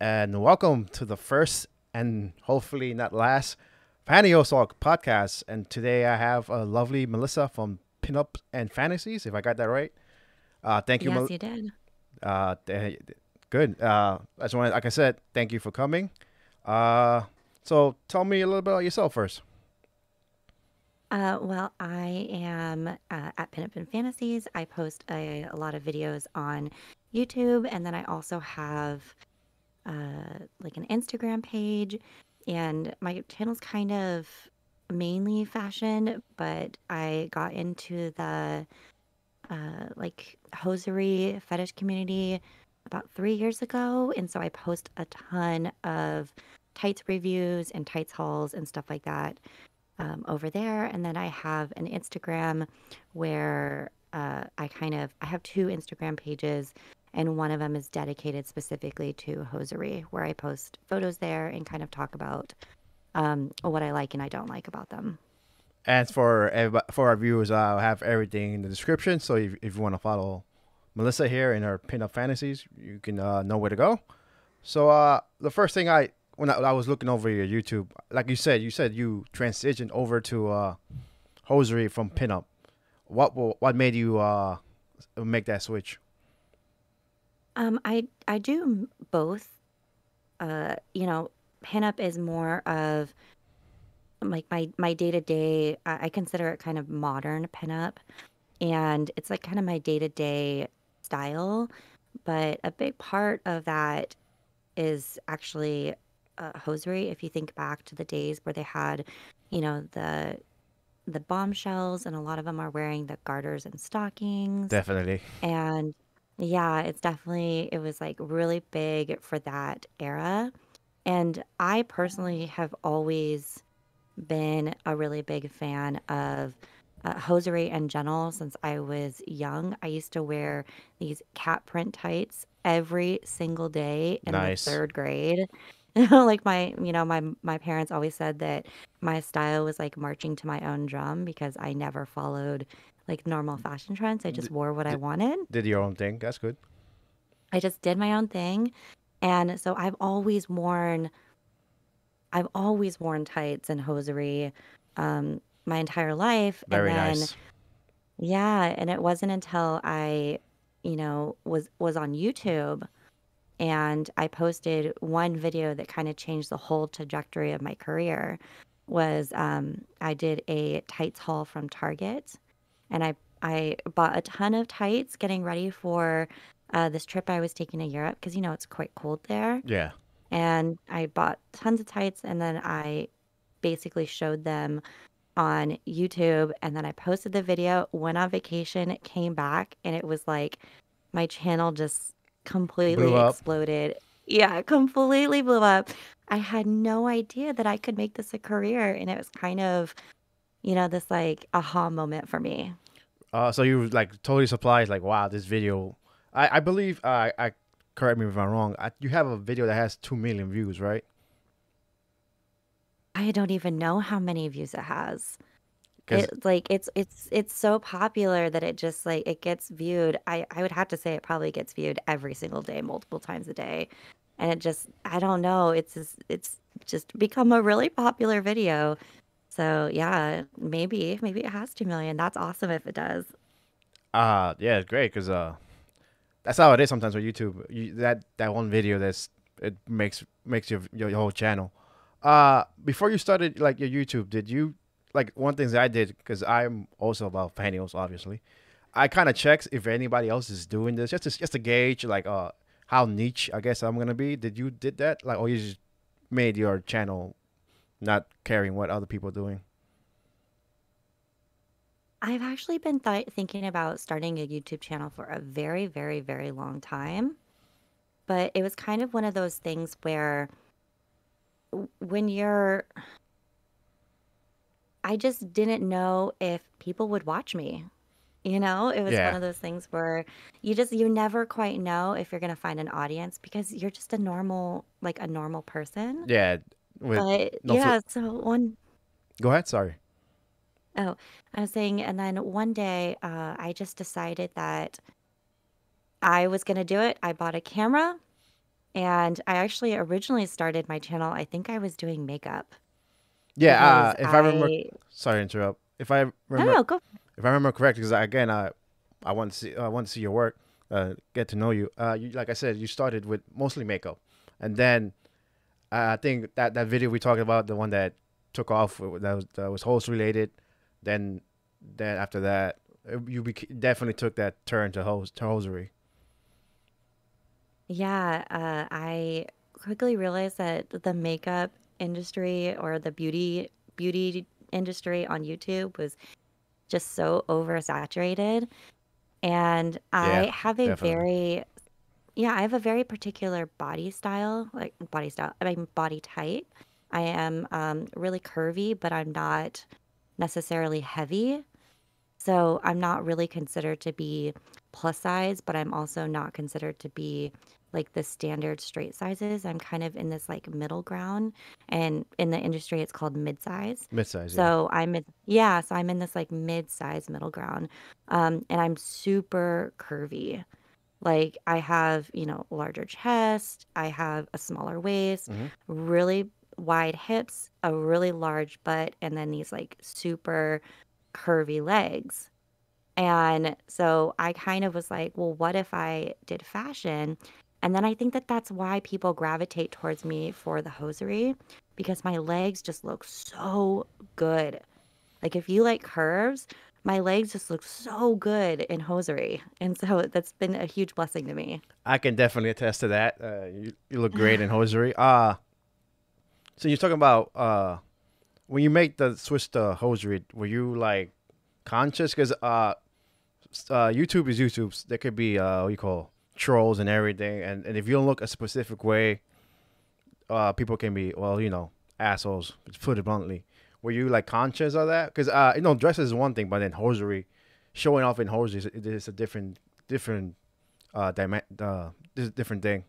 and welcome to the first and hopefully not last Pantyhose podcast. And today I have a lovely Melissa from Pinup and Fantasies, if I got that right. Thank you, Yes, you did. uh, th- good. I just want, like I said, thank you for coming. Uh, so tell me a little bit about yourself first. Well, I am at Pinup and Fantasies. I post a lot of videos on YouTube, and then I also have like an Instagram page. And my channel's kind of mainly fashion, but I got into the like hosiery fetish community about 3 years ago, and so I post a ton of tights reviews and tights hauls and stuff like that over there. And then I have an Instagram where I have two Instagram pages, and one of them is dedicated specifically to hosiery, where I post photos there and kind of talk about what I like and I don't like about them. And for our viewers, I'll have everything in the description. So if you want to follow Melissa here in her Pinup Fantasies, you can know where to go. So the first thing when I was looking over your YouTube, like you said you transitioned over to hosiery from pinup. What made you make that switch? I do both. Pinup is more of like my day to day. I consider it kind of modern pinup, and it's like kind of my day to day style. But a big part of that is actually hosiery. If you think back to the days where they had, the bombshells, and a lot of them are wearing the garters and stockings. Definitely. And yeah, it was like really big for that era. And I personally have always been a really big fan of hosiery in general since I was young. I used to wear these cat print tights every single day in the Nice. third grade. Like my parents always said that my style was like marching to my own drum because I never followed like normal fashion trends. I D- just wore what I d- wanted. did your own thing. That's good. I just did my own thing. And so I've always worn tights and hosiery my entire life. And Very then nice. yeah, and it wasn't until I, was on YouTube and I posted one video that kind of changed the whole trajectory of my career was I did a tights haul from Target, and I bought a ton of tights getting ready for this trip I was taking to Europe because it's quite cold there. Yeah. And I bought tons of tights, and then I basically showed them on YouTube, and then I posted the video, went on vacation, came back, and it was like my channel just Blew completely up. exploded. Yeah, completely blew up. I had no idea that I could make this a career, and it was kind of, this like aha moment for me. So you were like totally surprised, like wow, this video. I believe I correct me if I'm wrong. You have a video that has 2 million views, right? I don't even know how many views it has. Because It's so popular that it just like it gets viewed. I would have to say it probably gets viewed every single day, multiple times a day. And it just I don't know, it's just become a really popular video. So yeah, maybe it has 2 million. That's awesome if it does. yeah, it's great because that's how it is sometimes with YouTube. That one video it makes your whole channel. Before you started like your YouTube, did you like one thing that I did because I'm also about pantyhose, obviously. I kind of checks if anybody else is doing this just to gauge like how niche I guess I'm gonna be. Did that like or you just made your channel not caring what other people are doing? I've actually been thinking about starting a YouTube channel for a very, very, very long time, but it was kind of one of those things where when you're I just didn't know if people would watch me. It was one Yeah, of those things where you never quite know if you're gonna find an audience because you're just a normal person. yeah. With But no fl- yeah, so one Go ahead. Sorry. oh, I was saying, and then one day, I just decided that I was gonna do it. I bought a camera And I actually originally started my channel, I think I was doing makeup Yeah, because if I remember, I sorry to interrupt. no, no, go. If I remember correctly, because again, I want to see your work, get to know you. You, like I said, you started with mostly makeup, and then I think that video we talked about, the one that took off, that was host related. Then then after that, definitely took that turn to hosiery. Yeah, I quickly realized that the makeup industry or the beauty industry on YouTube was just so oversaturated. And Yeah, I have a definitely. very, yeah, I have a very particular body style, I mean body type. I am really curvy, but I'm not necessarily heavy. So I'm not really considered to be plus size, but I'm also not considered to be like the standard straight sizes. I'm kind of in this like middle ground. And in the industry, it's called mid size. Mid-size, yeah. So yeah, so I'm in this like mid size middle ground. And I'm super curvy. Like I have, larger chest, I have a smaller waist, Mm-hmm. really wide hips, a really large butt, and then these like super curvy legs. And so I kind of was like, well, what if I did fashion? And then I think that that's why people gravitate towards me for the hosiery because my legs just look so good. Like if you like curves, my legs just look so good in hosiery. And so that's been a huge blessing to me. I can definitely attest to that. You look great in hosiery. So you're talking about when you make the switch to hosiery, were you like conscious? Because YouTube is YouTube. There could be what you call trolls and everything, and if you don't look a specific way, people can be, well, assholes. To put it bluntly. Were you like conscious of that? Because dresses is one thing, but then hosiery, showing off in hosiery is a different this is a different thing.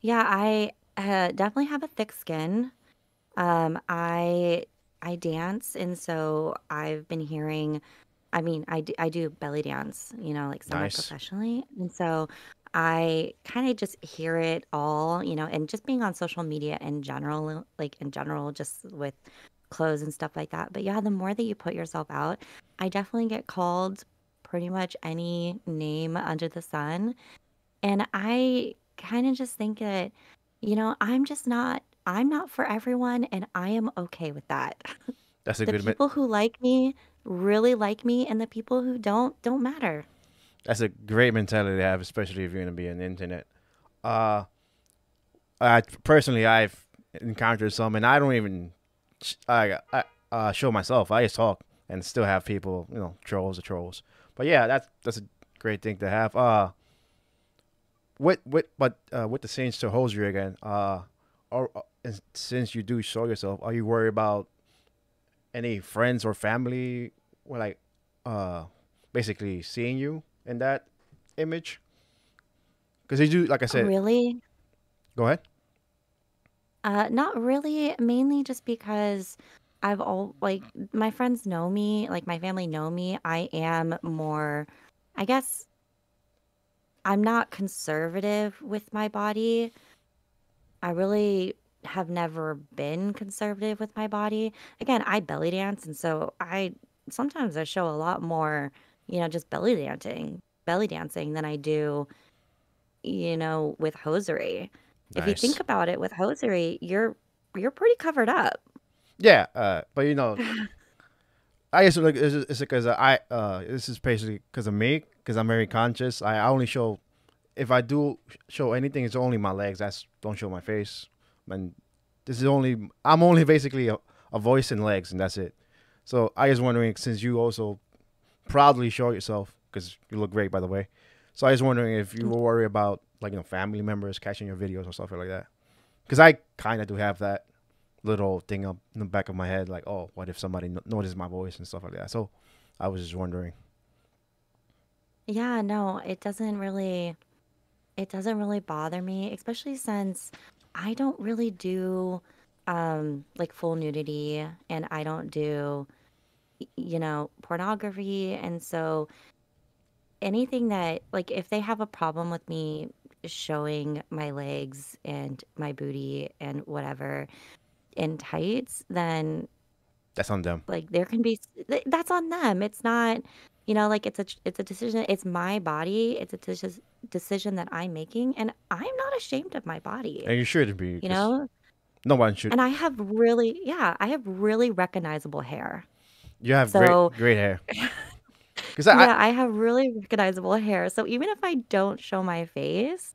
Yeah, I definitely have a thick skin. I dance, and so I've been hearing. I mean, I do belly dance, like Nice. semi-professionally, and so I kind of just hear it all, and just being on social media in general, like in general, just with clothes and stuff like that. But yeah, the more that you put yourself out, I definitely get called pretty much any name under the sun, and I kind of just think that, I'm not for everyone, and I am okay with that. That's a The good. people who like me really like me, and the people who don't matter. That's a great mentality to have, especially if you're gonna be on the internet. Uh, I personally, I've encountered some, and I don't even show myself. I just talk and still have people, trolls are trolls. But yeah, that's a great thing to have. With the Saints to hosiery again. And since you do show yourself, are you worried about any friends or family, or like, uh, basically seeing you in that image? Because you do, like I said, Really? go ahead. Not really, mainly just because I've all like my friends know me, like my family know me. I am more, I guess I'm not conservative with my body. I really have never been conservative with my body. Again, I belly dance, and so I sometimes I show a lot more, just belly dancing than I do, with hosiery. If you think Nice. about it, with hosiery, you're pretty covered up. Yeah, but I guess like it's because this is basically because of me, because I'm very conscious. I only show, if I do show anything, it's only my legs. That's don't show my face. And this is only I'm only basically a voice and legs, and that's it. So I was wondering, since you also proudly show yourself, because you look great, by the way. So I was wondering if you were worried about, like, family members catching your videos or stuff like that. Because I kind of do have that little thing up in the back of my head, like, oh, what if somebody notices my voice and stuff like that. So I was just wondering. Yeah, no, it doesn't really bother me, especially since I don't really do like full nudity and I don't do pornography, and so anything that like if they have a problem with me showing my legs and my booty and whatever in tights, then That's on them. like there can be that's on them. It's not, like it's a decision. It's my body. It's a decision that I'm making, and I'm not ashamed of my body, And you shouldn't be, you because know? no one should. And I have really, yeah, I have really recognizable hair. You have So, great hair. Because I yeah, I have really recognizable hair. So even if I don't show my face,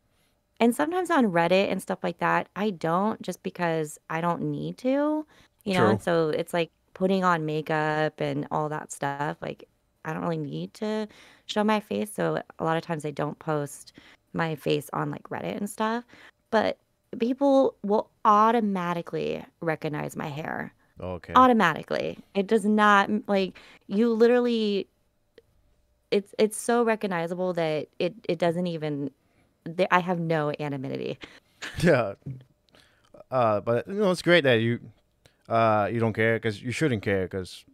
and sometimes on Reddit and stuff like that, I don't just because I don't need to, true. and so it's like putting on makeup and all that stuff. Like, I don't really need to show my face. So a lot of times I don't post my face on like Reddit and stuff. But people will automatically recognize my hair. Okay. Automatically. It does not like you literally it's so recognizable that it doesn't even I have no anonymity. Yeah. But it's great that you don't care, because you shouldn't care, because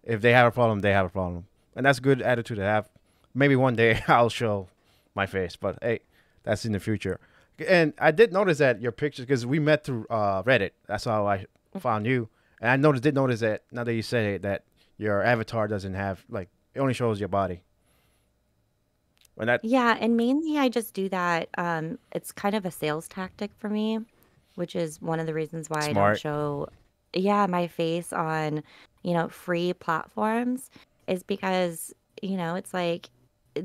if they have a problem, they have a problem, and that's a good attitude to have. Maybe one day I'll show my face, but hey, that's in the future. And I did notice that your pictures, because we met through Reddit. That's how I found you. And I did notice that now that you say it, that your avatar doesn't have, like, it only shows your body. When that Yeah, and mainly I just do that. It's kind of a sales tactic for me, which is one of the reasons why I don't smart. show, yeah, my face on, free platforms is because, it's like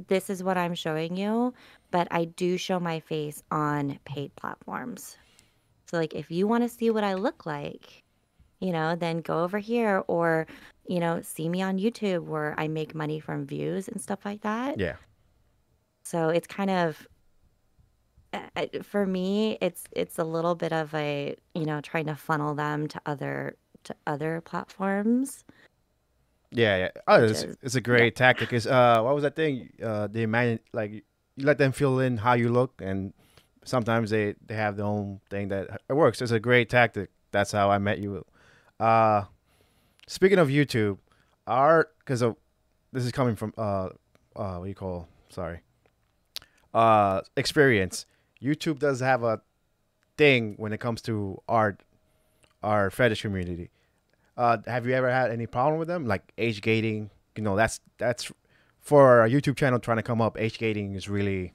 this is what I'm showing you, but I do show my face on paid platforms. So like if you want to see what I look like, then go over here or, see me on YouTube where I make money from views and stuff like that. Yeah. So it's kind of for me, it's a little bit of a, trying to funnel them to other platforms, Yeah, yeah. Oh, which is it's a yeah. great tactic. Is what was that thing? The man, like, you let them fill in how you look, and sometimes they have their own thing that it works. It's a great tactic. That's how I met you. Uh, Speaking of YouTube, our because this is coming from what do you call? Sorry, experience. YouTube does have a thing when it comes to our fetish community. Have you ever had any problem with them, like age gating? That's for a YouTube channel trying to come up. Age gating is really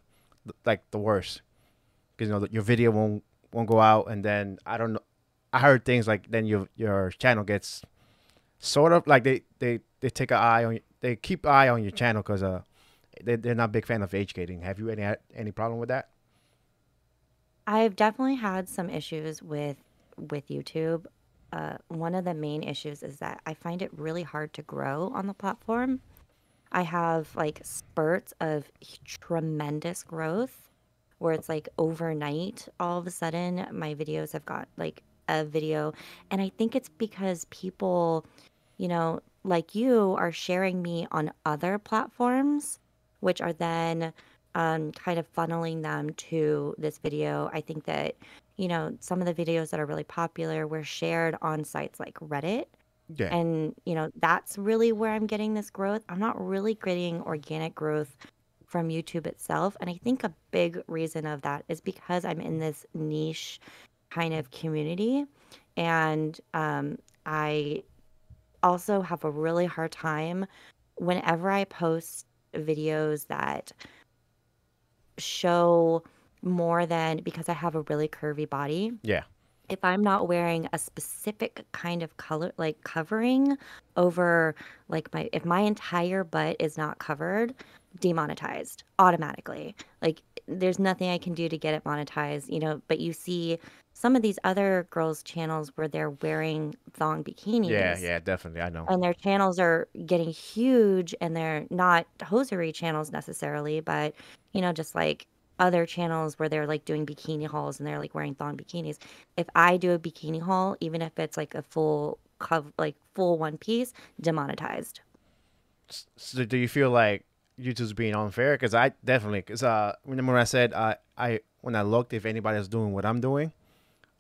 like the worst, because your video won't go out, and then I don't know. I heard things like then your channel gets sort of like they take an eye on they keep eye on your channel, because they're not a big fan of age gating. Have you any problem with that? I've definitely had some issues with YouTube. One of the main issues is that I find it really hard to grow on the platform. I have like spurts of tremendous growth where it's like overnight, all of a sudden, my videos have got like a video. And I think it's because people, like you, are sharing me on other platforms, which are then kind of funneling them to this video. I think that, some of the videos that are really popular were shared on sites like Reddit. Yeah. And, that's really where I'm getting this growth. I'm not really getting organic growth from YouTube itself. And I think a big reason of that is because I'm in this niche kind of community. And I also have a really hard time whenever I post videos that show more than because I have a really curvy body. Yeah. If I'm not wearing a specific kind of color, like covering over, like if my entire butt is not covered, demonetized automatically. Like there's nothing I can do to get it monetized, but you see some of these other girls' channels where they're wearing thong Yeah. bikinis Yeah. Definitely. I know. and their channels are getting huge and they're not hosiery channels necessarily, but just like other channels where they're like doing bikini hauls and they're like wearing thong bikinis. If I do a bikini haul, even if it's like a full one piece, demonetized. So do you feel like YouTube's being unfair? Because I definitely, because remember when I said I when I looked if anybody was doing what I'm doing,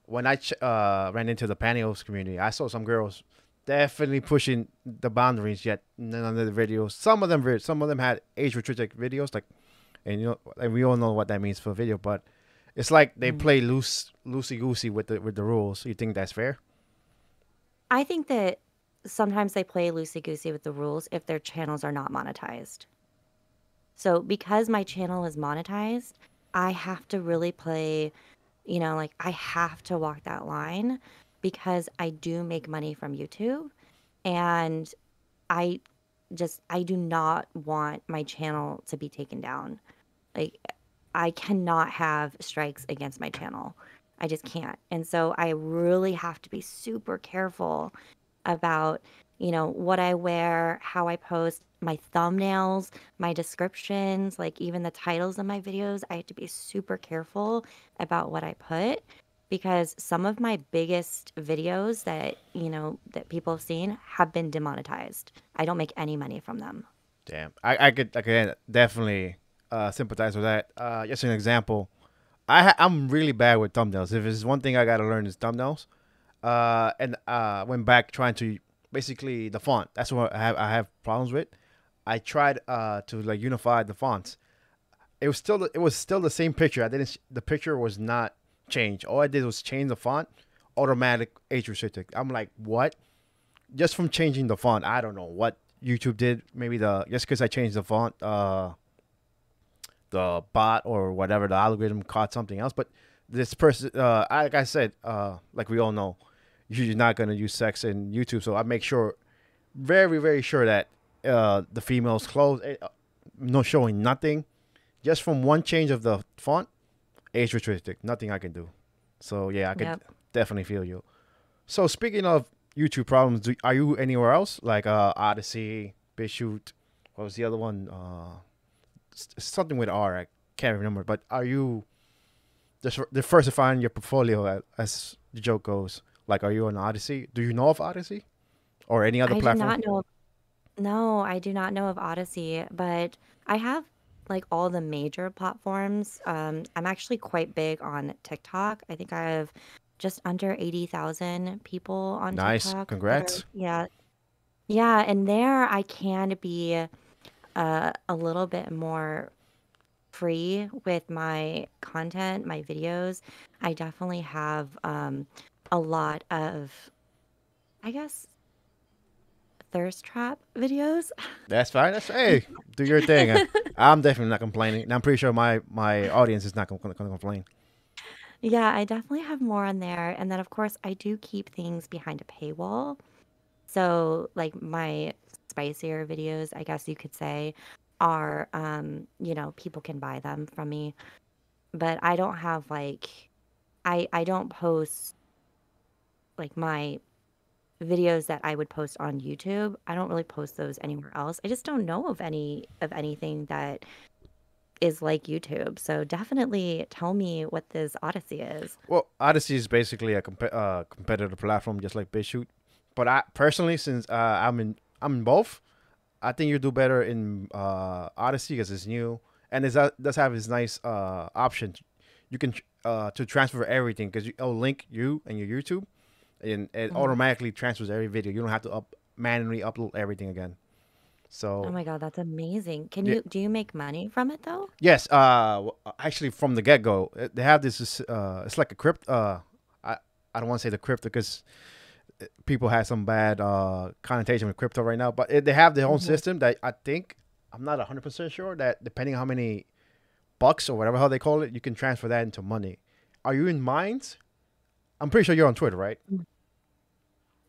when I ran into the Pantyhose community, I saw some girls definitely pushing the boundaries. Yet none of the videos, some of them had age restricted videos, like and and we all know what that means for video. But it's like they Mm. play loosey goosey with the rules. You think that's fair? I think that sometimes they play loosey goosey with the rules if their channels are not monetized. So because my channel is monetized, I have to really play, like I have to walk that line because I do make money from YouTube and I I do not want my channel to be taken down. Like I cannot have strikes against my channel. I just can't. And so I really have to be super careful about, what I wear, how I post, my thumbnails, my descriptions, like even the titles of my videos. I have to be super careful about what I put because some of my biggest videos that, that people have seen have been demonetized. I don't make any money from them. Damn, I could definitely sympathize with that. Just an example, I'm really bad with thumbnails. If there's one thing I gotta learn is thumbnails. And went back trying to basically the font. That's what I have problems with. I tried to like unify the fonts. It was still the same picture. The picture was not changed. All I did was change the font, automatic age restricted. I'm like, what? Just from changing the font, I don't know what YouTube did. Maybe just because I changed the font, the bot or whatever the algorithm caught something else. But this person, like I said, like we all know, you're not gonna use sex in YouTube. So I make sure, very very sure that the female's clothes, no showing nothing, just from one change of the font, age restricted. Nothing I can do. So yeah, I could Yep. definitely feel you. So speaking of YouTube problems, are you anywhere else like Odyssey, BitChute? What was the other one? Something with R. I can't remember. But are you diversifying your portfolio as the joke goes? Like, are you on Odyssey? Do you know of Odyssey or any other I do platform? not know. No, I do not know of Odyssey, but I have like all the major platforms. I'm actually quite big on TikTok. I think I have just under 80,000 people on Nice, TikTok that are, congrats. yeah. Yeah, and there I can be a little bit more free with my content, my videos. I definitely have a lot of, I guess, thirst trap videos. That's fine. That's hey, do your thing. I'm definitely not complaining, and I'm pretty sure my audience is not gonna complain. Yeah, I definitely have more on there. And then, of course, I do keep things behind a paywall. So, like my spicier videos, I guess you could say, are, people can buy them from me. But I don't have like, I don't post like my videos that I would post on YouTube. I don't really post those anywhere else. I just don't know of anything that is like YouTube. So definitely tell me what this Odyssey is. Well, Odyssey is basically a competitor platform, just like BitChute. But I personally, since I'm in both, I think you do better in Odyssey because it's new and does have this nice option. You can to transfer everything because it'll link you and your YouTube, and it Mhm. automatically transfers every video. You don't have to manually upload everything again. Oh So my God, that's amazing. yeah, Do you make money from it though? yes. Actually, from the get go, they have this. It's like a crypto. I don't want to say the crypto because people have some bad connotation with crypto right now. But they have their own Hmm. system that I think I'm not 100% sure that depending on how many bucks or whatever how they call it, you can transfer that into money. Are you in Minds? I'm pretty sure you're on Twitter, right?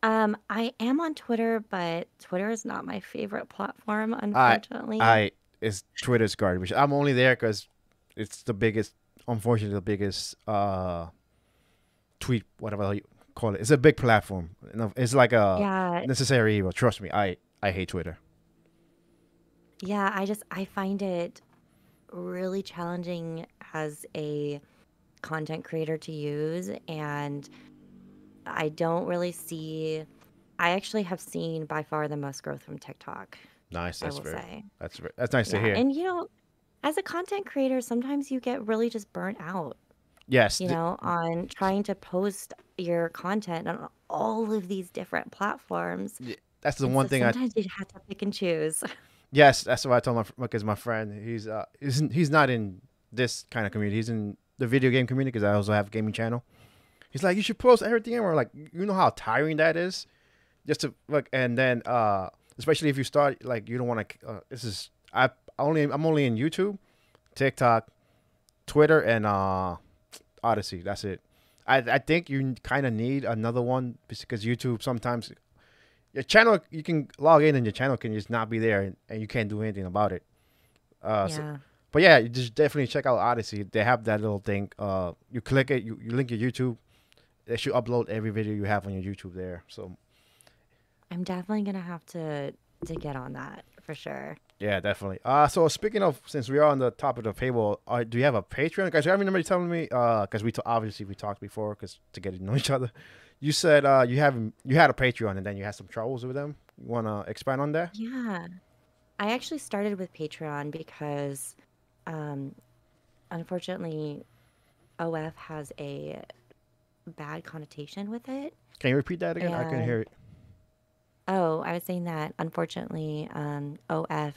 I am on Twitter, but Twitter is not my favorite platform, I unfortunately. I is Twitter's garbage. I'm only there because it's the biggest, unfortunately, the biggest tweet whatever you call it. It's a big platform. It's like a Yeah, necessary evil. Trust me, I hate Twitter. yeah, I find it really challenging as a content creator to use, and I don't really see I actually have seen by far the most growth from TikTok, Nice. I will say. That's nice to Yeah, hear. and as a content creator, sometimes you get really just burnt out, Yes, on trying to post your content on all of these different platforms. that's the And one so thing I sometimes you have to pick and choose. Yes, that's what I told because my friend he's not in this kind of community. He's in the video game community because I also have a gaming channel. He's like, you should post everything, and we're like, you know how tiring that is, just to like, and then especially if you start like you don't want to. This is I'm only in YouTube, TikTok, Twitter, and Odyssey. That's it. I think you kind of need another one because YouTube sometimes your channel you can log in and your channel can just not be there and you can't do anything about it. So, Yeah. but yeah, you just definitely check out Odyssey. They have that little thing. You click it, you link your YouTube. They should upload every video you have on your YouTube there. So I'm definitely gonna have to get on that for sure. yeah, definitely. So speaking of, since we are on the topic of paywall, do you have a Patreon, guys? You remember telling me, because obviously we talked before, because to get to know each other. You said you had a Patreon and then you had some troubles with them. You wanna expand on that? Yeah. I actually started with Patreon because um unfortunately OF has a bad connotation with it. Can you repeat that again? I couldn't And hear it. oh, I was saying that unfortunately OF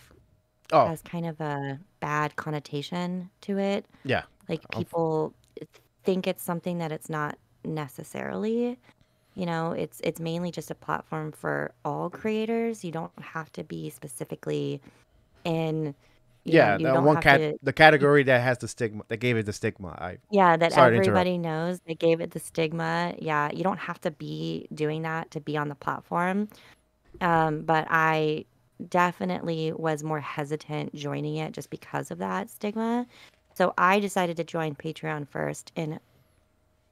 Oh, has kind of a bad connotation to it. yeah. Like Um, people think it's something that it's not necessarily. It's mainly just a platform for all creators. You don't have to be specifically in, yeah, you the don't one have cat, to, the category that has the stigma, that gave it the stigma. I yeah, that sorry to interrupt. everybody knows. They gave it the stigma. Yeah, you don't have to be doing that to be on the platform. But I definitely was more hesitant joining it just because of that stigma. So I decided to join Patreon first, and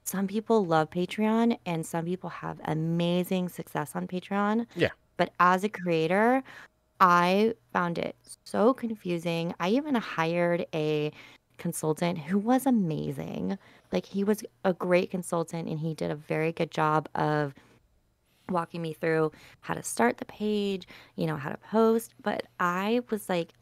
some people love Patreon and some people have amazing success on Patreon. Yeah. But as a creator, I found it so confusing. I even hired a consultant who was amazing. Like, he was a great consultant and he did a very good job of walking me through how to start the page, how to post. But I was like,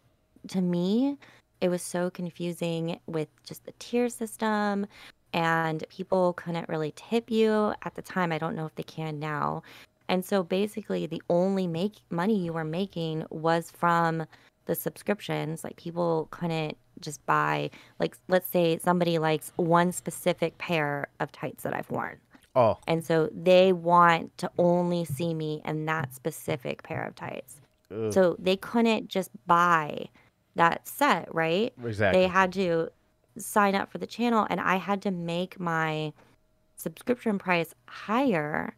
to me, it was so confusing with just the tier system, and people couldn't really tip you at the time. I don't know if they can now. And so basically, the only make money you were making was from the subscriptions. Like, people couldn't just buy, like, let's say somebody likes one specific pair of tights that I've worn. Oh, And so they want to only see me in that specific pair of tights. ugh, So they couldn't just buy that set, right? They exactly. had to sign up for the channel, and I had to make my subscription price higher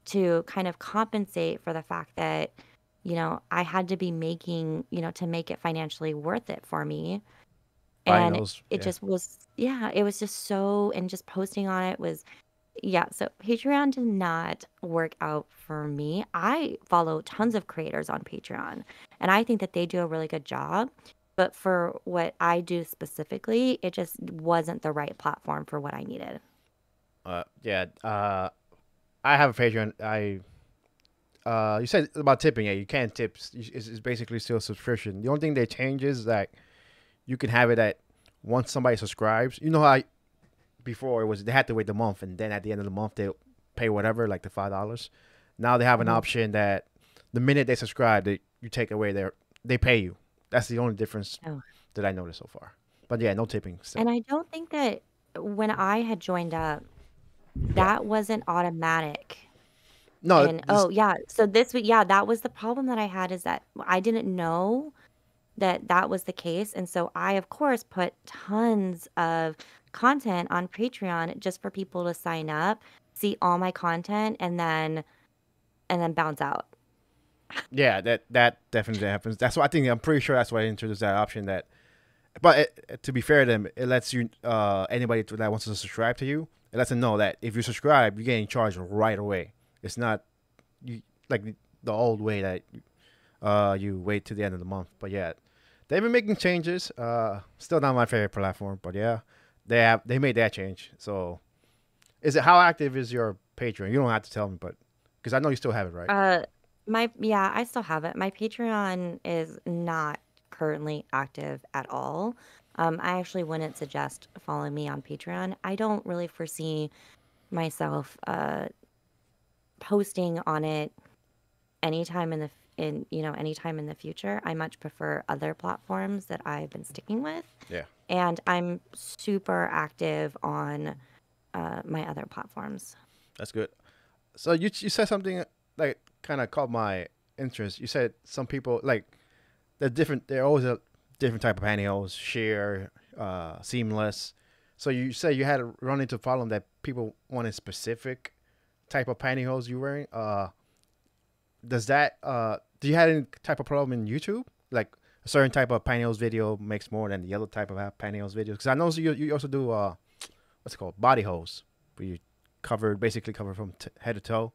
to kind of compensate for the fact that, I had to be making, to make it financially worth it for me. Buying And those, it yeah. just was, yeah, it was just so, and just posting on it was, yeah, so Patreon did not work out for me. I follow tons of creators on Patreon, and I think that they do a really good job. But for what I do specifically, it just wasn't the right platform for what I needed. Yeah. I have a Patreon. You said about tipping. Yeah, you can't tip. It's basically still a subscription. The only thing they change is that you can have it at once somebody subscribes. You know how before it was they had to wait the month and then at the end of the month they pay whatever like the $5. Now they have an Hmm. option that the minute they subscribe, you take away they pay you. That's the only difference Oh. that I noticed so far. But yeah, no tipping still. And I don't think that when I had joined up, Yeah. that wasn't automatic. No, And this. oh, yeah, so this week, yeah, that was the problem that I had, is that I didn't know that that was the case. And so I, of course, put tons of content on Patreon just for people to sign up, see all my content, and then bounce out. Yeah, that definitely happens. That's why I think I'm pretty sure that's why I introduced that option. But to be fair to them, it lets you anybody that wants to subscribe to you. It lets them know that if you subscribe, you're getting charged right away. It's not you like the old way that you wait to the end of the month. But yeah, they've been making changes. Still not my favorite platform, but yeah, they made that change. So is it how active is your Patreon? You don't have to tell me, but because I know you still have it, right? Uh, yeah, I still have it. My Patreon is not currently active at all. I actually wouldn't suggest following me on Patreon. I don't really foresee myself posting on it anytime in, anytime in the future. I much prefer other platforms that I've been sticking with. Yeah, And I'm super active on my other platforms. that's good. So you said something like kind of caught my interest. You said some people like they're different. They're always a different type of pantyhose, sheer, seamless. So you say you had a run into a problem that people wanted specific type of pantyhose you wearing. Does that do you have any type of problem in YouTube? Like a certain type of pantyhose video makes more than the other type of pantyhose videos? Because I know you also do what's it called, body hose, where you basically cover from head to toe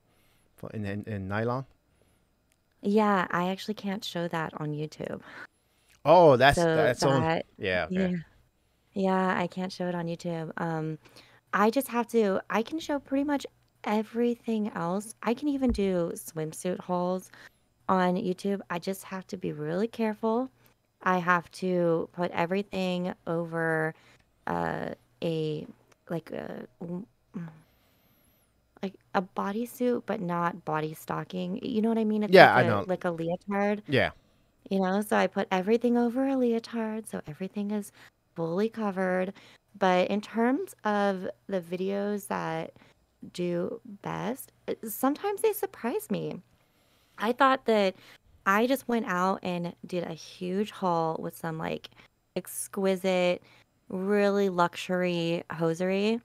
in nylon. Yeah, I actually can't show that on YouTube. Oh, So that's on. that, Yeah, okay. yeah, yeah, I can't show it on YouTube. I just have to, I can show pretty much everything else. I can even do swimsuit hauls on YouTube. I just have to be really careful. I have to put everything over uh, a like a like a bodysuit, but not body stocking. You know what I mean? It's Yeah, I know. like a leotard, Yeah, So I put everything over a leotard, so everything is fully covered. But in terms of the videos that do best, sometimes they surprise me. I thought that I just went out and did a huge haul with some like exquisite, really luxury hosiery,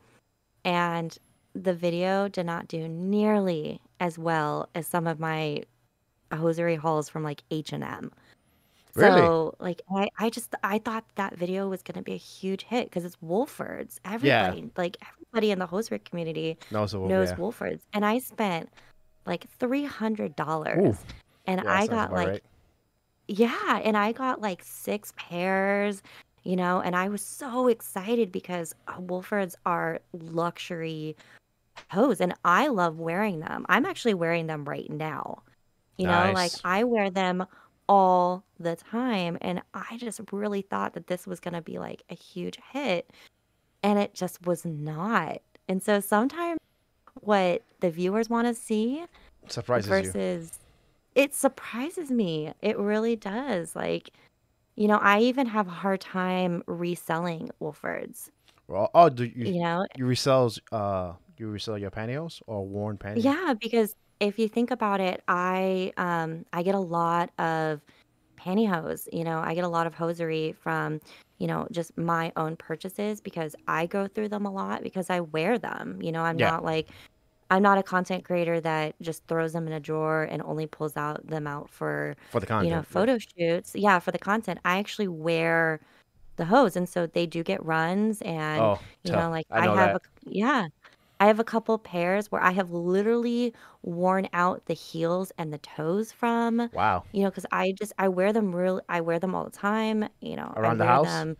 and the video did not do nearly as well as some of my hosiery hauls from like H&M. really. So, like, I thought that video was gonna be a huge hit because it's Wolfords. Yeah, Everybody in the hosiery community no, so knows yeah. Wolfords, and I spent like Ooh, $300, and yeah, that I sounds got about right. like yeah, and I got like 6 pairs, and I was so excited because Wolfords are luxury hose, and I love wearing them. I'm actually wearing them right now. Like Nice. I wear them all the time, and I just really thought that this was going to be like a huge hit, and it just was not. And so sometimes what the viewers want to see Surprises you. versus it surprises me. It really does. I even have a hard time reselling Wolfords, Well, oh, do you know? you resell your pantyhose or worn pantyhose? Yeah, because if you think about it, I get a lot of pantyhose, I get a lot of hosiery from, just my own purchases because I go through them a lot because I wear them. Yeah, I'm not a content creator that just throws them in a drawer and only pulls out them out for, for the content. Yeah. photo shoots. Yeah, for the content. I actually wear the hose, and so they do get runs, and Oh, tough. like I know that. yeah, I have a couple pairs where I have literally worn out the heels and the toes from, Wow. because I wear them all the time. I Around the wear house. them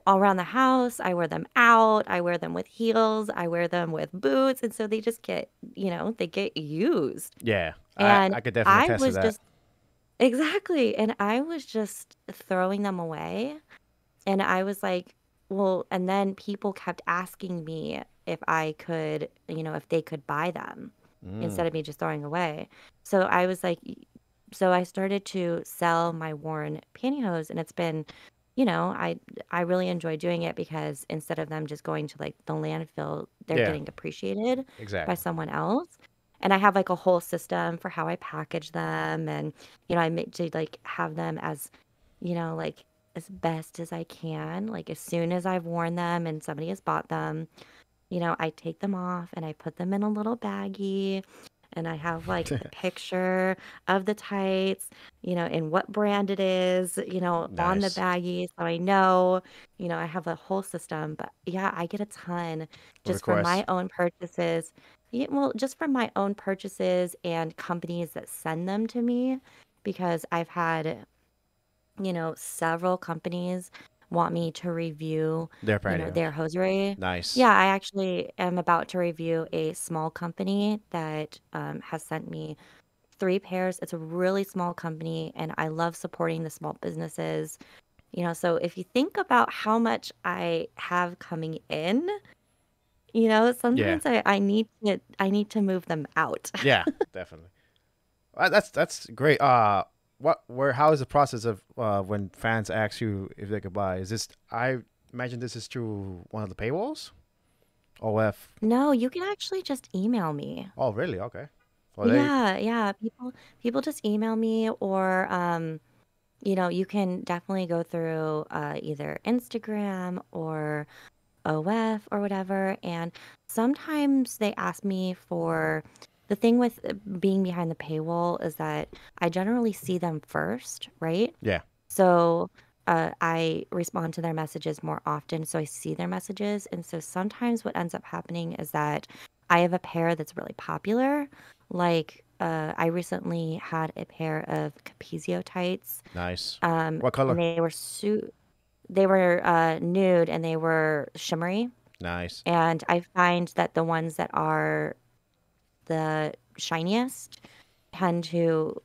all around the house. I wear them out. I wear them with heels. I wear them with boots. And so they just get, they get used. Yeah, And I could definitely I attest to was that. just, exactly. And I was just throwing them away. And I was like, well, and then people kept asking me if I could, if they could buy them Mm. instead of me just throwing away. So I was like, so I started to sell my worn pantyhose, and it's been, I really enjoy doing it because instead of them just going to like the landfill, they're Yeah, getting appreciated by exactly. someone else. And I have like a whole system for how I package them, and I make to like have them as, like as best as I can. Like as soon as I've worn them and somebody has bought them, I take them off and I put them in a little baggie, and I have like the picture of the tights, and what brand it is, on the Nice. baggie. So I know, I have a whole system. But yeah, I get a ton just from my Request. own purchases. Yeah, well, just from my own purchases and companies that send them to me because I've had several companies want me to review, Their their pantyhose. hosiery. Nice. Yeah, I actually am about to review a small company that has sent me 3 pairs. It's a really small company, and I love supporting the small businesses. So if you think about how much I have coming in, Yeah. sometimes I need to move them out. Yeah. Definitely. That's great. How is the process of when fans ask you if they could buy? Is this? I imagine this is through one of the paywalls. OF. No, you can actually just email me. Oh, really? Okay. Well, they. Yeah, yeah. People just email me or you can definitely go through either Instagram or OF or whatever. And sometimes they ask me for the thing with being behind the paywall is that I generally see them first, right? Yeah. So I respond to their messages more often. So I see their messages. And so sometimes what ends up happening is that I have a pair that's really popular. Like I recently had a pair of Capezio tights. Nice. What And color? they were nude and they were shimmery. Nice. And I find that the ones that are the shiniest tend to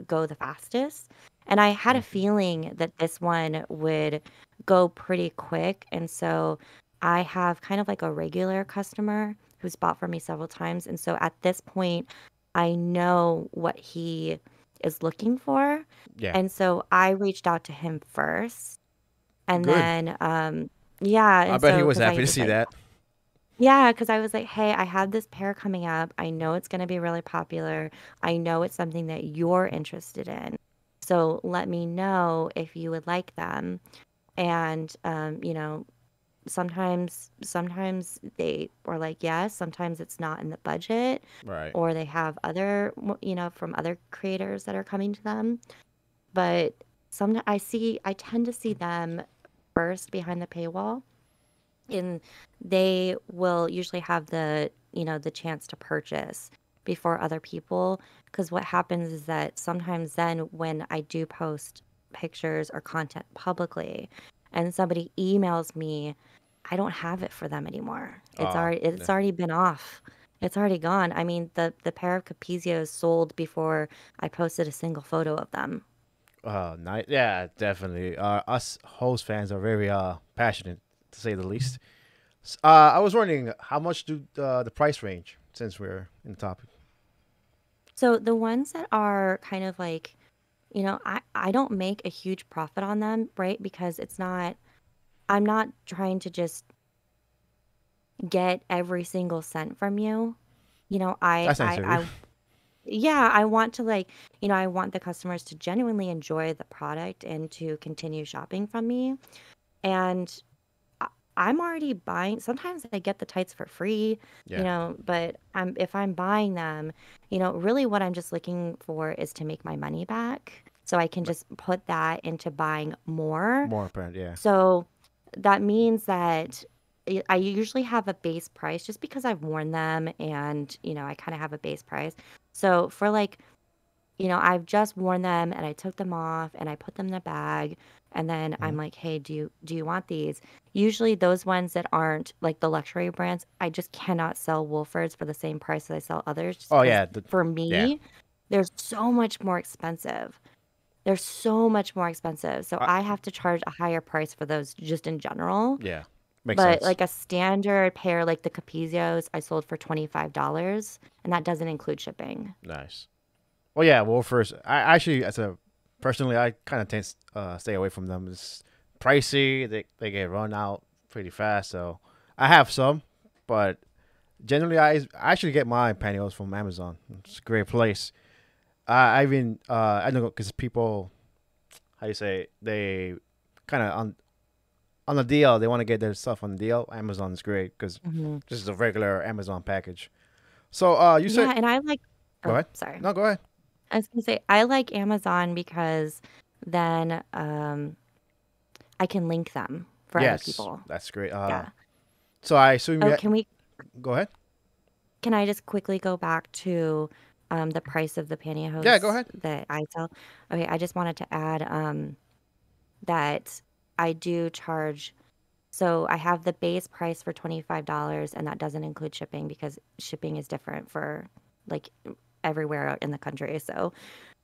go the fastest. And I had a Mm. feeling that this one would go pretty quick. And so I have kind of like a regular customer who's bought from me several times. And so at this point, I know what he is looking for. Yeah. And so I reached out to him first. And Good. then, yeah. I And bet he so, was because happy I to was see like, that. yeah, because I was like, hey, I have this pair coming up. I know it's going to be really popular. I know it's something that you're interested in. So let me know if you would like them. And, sometimes they are like, yes, sometimes it's not in the budget, Right. or they have other, from other creators that are coming to them. But I tend to see them first behind the paywall, and they will usually have the chance to purchase before other people, because what happens is that sometimes then when I do post pictures or content publicly and somebody emails me, I don't have it for them anymore. it's Oh, already it's yeah. already been off. It's already gone. I mean, the pair of Capezios sold before I posted a single photo of them. Nice. Yeah, definitely. Us host fans are very passionate, to say the least. I was wondering how much do the price range since we're in the topic. So the ones that are kind of like, I don't make a huge profit on them, right? Because I'm not trying to just get every single cent from you. You know, That's nice of you. yeah, I want to like, I want the customers to genuinely enjoy the product and to continue shopping from me. And I- I'm already buying. Sometimes I get the tights for free, Yeah. but if I'm buying them, really what I'm just looking for is to make my money back. So I can Right. just put that into buying more. More apparent. Yeah. So that means that I usually have a base price just because I've worn them, and, I kind of have a base price. So for like, I've just worn them and I took them off and I put them in a bag, and then Mhm. I'm like, "Hey, do you want these?" Usually those ones that aren't like the luxury brands, I just cannot sell Wolfords for the same price that I sell others, just Oh because yeah. for Yeah. me, they're so much more expensive. They're so much more expensive. So Uh, I have to charge a higher price for those just in general. yeah. Makes But sense. like a standard pair like the Capezios, I sold for $25, and that doesn't include shipping. Nice. Well, yeah. Well, first, I actually, as a personally, I kind of tend stay away from them. It's pricey. They get run out pretty fast. So I have some, but generally, I actually get my pantyhose from Amazon. It's a great place. I even I don't know because people, how you say, they kind of on the deal. They want to get their stuff on the deal. Amazon is great because Hmm. this is a regular Amazon package. So you said Yeah, and I like, go oh, ahead. sorry. No, go ahead. I was gonna say I like Amazon because then I can link them for other Yes, people. that's great. Yeah. So I assume Oh, you go ahead. can I just quickly go back to the price of the Yeah, go pantyhose ahead. that I sell? Okay, I just wanted to add that I do charge. So I have the base price for $25, and that doesn't include shipping because shipping is different for like everywhere in the country. So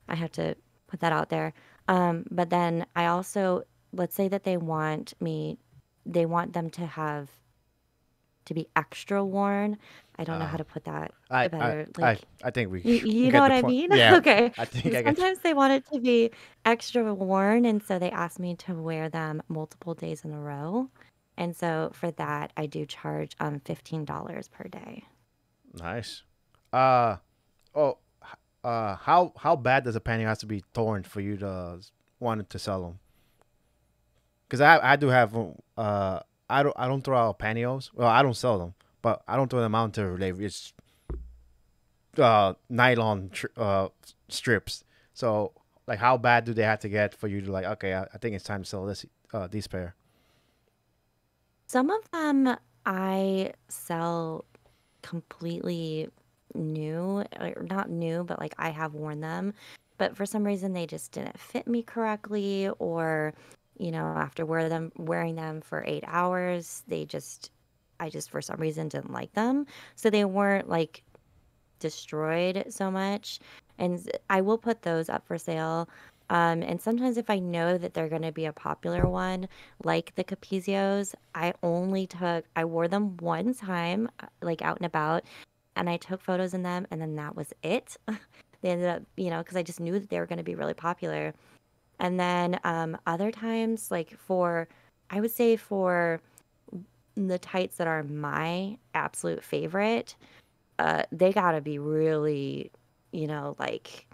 I have to put that out there. But then I also, let's say that they want them to have to be extra worn. I don't know how Uh, to put that I I better. I Like, I think we you know get what the I point. mean? Yeah, Okay. I think I get. Sometimes they want it to be extra worn, and so they ask me to wear them multiple days in a row. And so for that, I do charge $15 per day. Nice. Uh oh. How bad does a panty have to be torn for you to want to sell them? Because I do have I don't throw out pantyhose. Well, I don't sell them, but I don't throw them out until it's nylon strips. So like, how bad do they have to get for you to like? Okay, I think it's time to sell these pair. Some of them I sell completely new, or not new, but like I have worn them, but for some reason they just didn't fit me correctly, or after wearing them for 8 hours, I just for some reason didn't like them, so they weren't like destroyed so much. And I will put those up for sale. And sometimes if I know that they're going to be a popular one, like the Capizios, I wore them one time, like out and about, and I took photos in them, and then that was it. They ended up, because I just knew that they were going to be really popular. And then other times, like I would say for the tights that are my absolute favorite, they gotta be really, like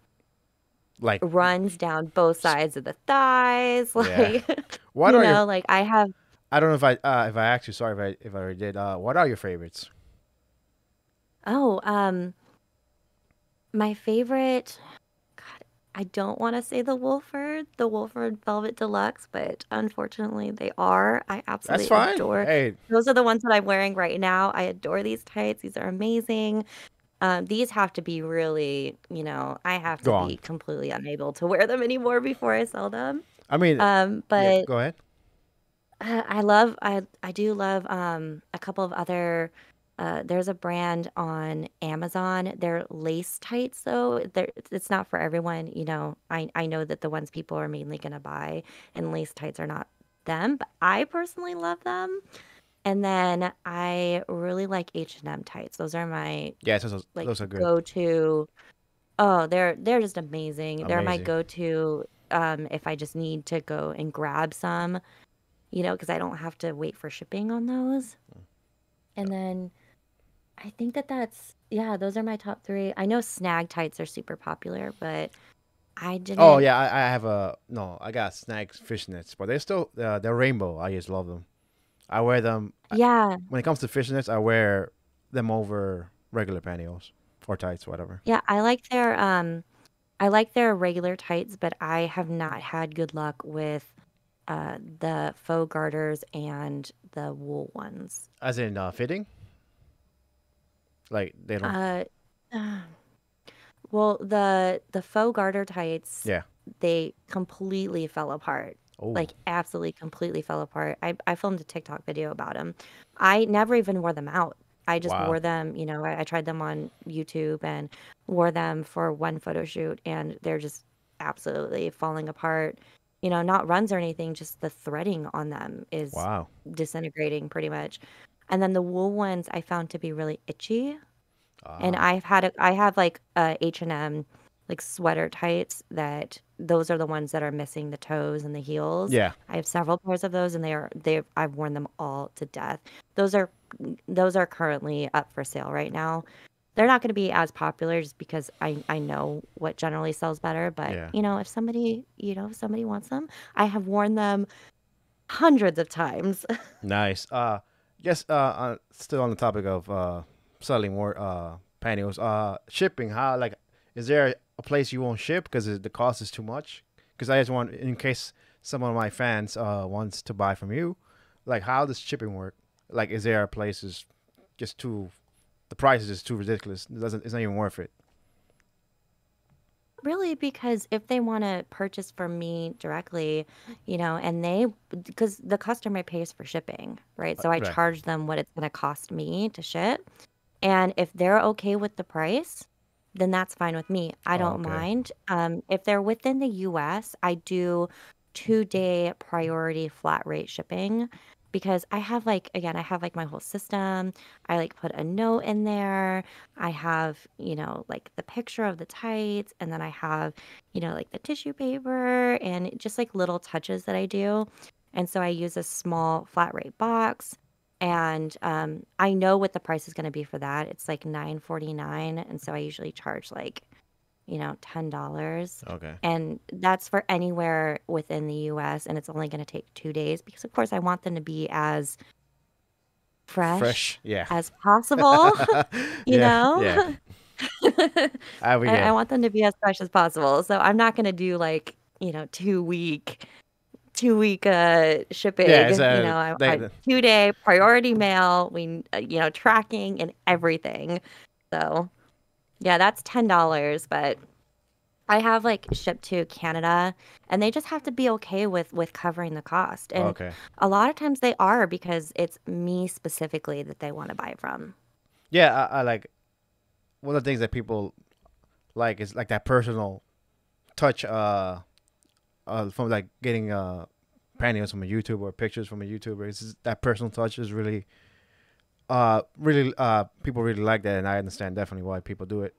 Like, runs down both sides of the thighs, yeah. like, What are your? like I have. I don't know if I asked you. Sorry if I already did. What are your favorites? Oh, my favorite. God, I don't want to say the Wolford Velvet Deluxe, but unfortunately they are. I That's absolutely fine. adore. Hey, Those are the ones that I'm wearing right now. I adore these tights. These are amazing. These have to be really, I have to go be on. completely unable to wear them anymore before I sell them. I mean, yeah. But Go ahead. I do love a couple of other. There's a brand on Amazon. They're lace tights though. It's not for everyone. I know that the ones people are mainly gonna buy, and lace tights are not them, but I personally love them. And then I really like H&M tights. Those are my Yeah, like those are good. go-to. Oh, they're just amazing. They're my Amazing. go-to if I just need to go and grab some, because I don't have to wait for shipping on those. And then I think yeah, those are my top three. I know snag tights are super popular, but I Oh didn't. yeah, I have a no. I got snags fishnets, but they're rainbow. I just love them. I wear them Yeah, when it comes to fishnets. I wear them over regular pantyhose or tights, whatever. yeah, I like their regular tights, but I have not had good luck with the faux garters and the wool ones. As in fitting, like they don't. Uh, Well, the faux garter tights, Yeah. they completely fell apart. Oh Like absolutely completely fell apart. I filmed a TikTok video about them. I never even wore them out. I just wow. wore them, I tried them on YouTube and wore them for one photo shoot, and they're just absolutely falling apart. Not runs or anything, just the threading on them is Wow. disintegrating pretty much. And then the wool ones I found to be really itchy. And Ah. I have like H&M like sweater tights that those are the ones that are missing the toes and the heels. Yeah. I have several pairs of those, and I've worn them all to death. Those are those are currently up for sale right now. They're not going to be as popular just because I know what generally sells better, but Yeah. if somebody wants them, I have worn them hundreds of times. Nice. Yes. Still on the topic of selling more pantyhose. Shipping. How like is there a place you won't ship because the cost is too much? Because I just want in case some of my fans wants to buy from you, like how does shipping work? Like, is there a place is just too the price is just too ridiculous? It's not even worth it. Really, because if they want to purchase from me directly, and because the customer pays for shipping, right? So I Right. charge them what it's going to cost me to ship. And if they're okay with the price, then that's fine with me. I Oh, don't okay. mind. If they're within the US, I do 2-day priority flat rate shipping because I have like, again, I have like my whole system. I like put a note in there. I have, like the picture of the tights, and then I have, like the tissue paper and just like little touches that I do. And so I use a small flat rate box. And I know what the price is going to be for that. It's like 9.49, and so I usually charge like $10. Okay. And that's for anywhere within the US. And it's only going to take 2 days because, of course, I want them to be as fresh Fresh. Yeah. as possible, you Yeah. Yeah. know? We I get. want them to be as fresh as possible. So I'm not going to do like, 2 week Yeah. shipping. It's I 2 day priority mail, tracking and everything. So yeah, that's $10, but I have like shipped to Canada, and they just have to be okay with covering the cost. And okay. a lot of times they are, because it's me specifically that they want to buy from. Yeah. I like one of the things that people like is like that personal touch. From like getting pantyhose from a YouTuber or pictures from a YouTuber. It's just, that personal touch is really people really like that, and I understand definitely why people do it.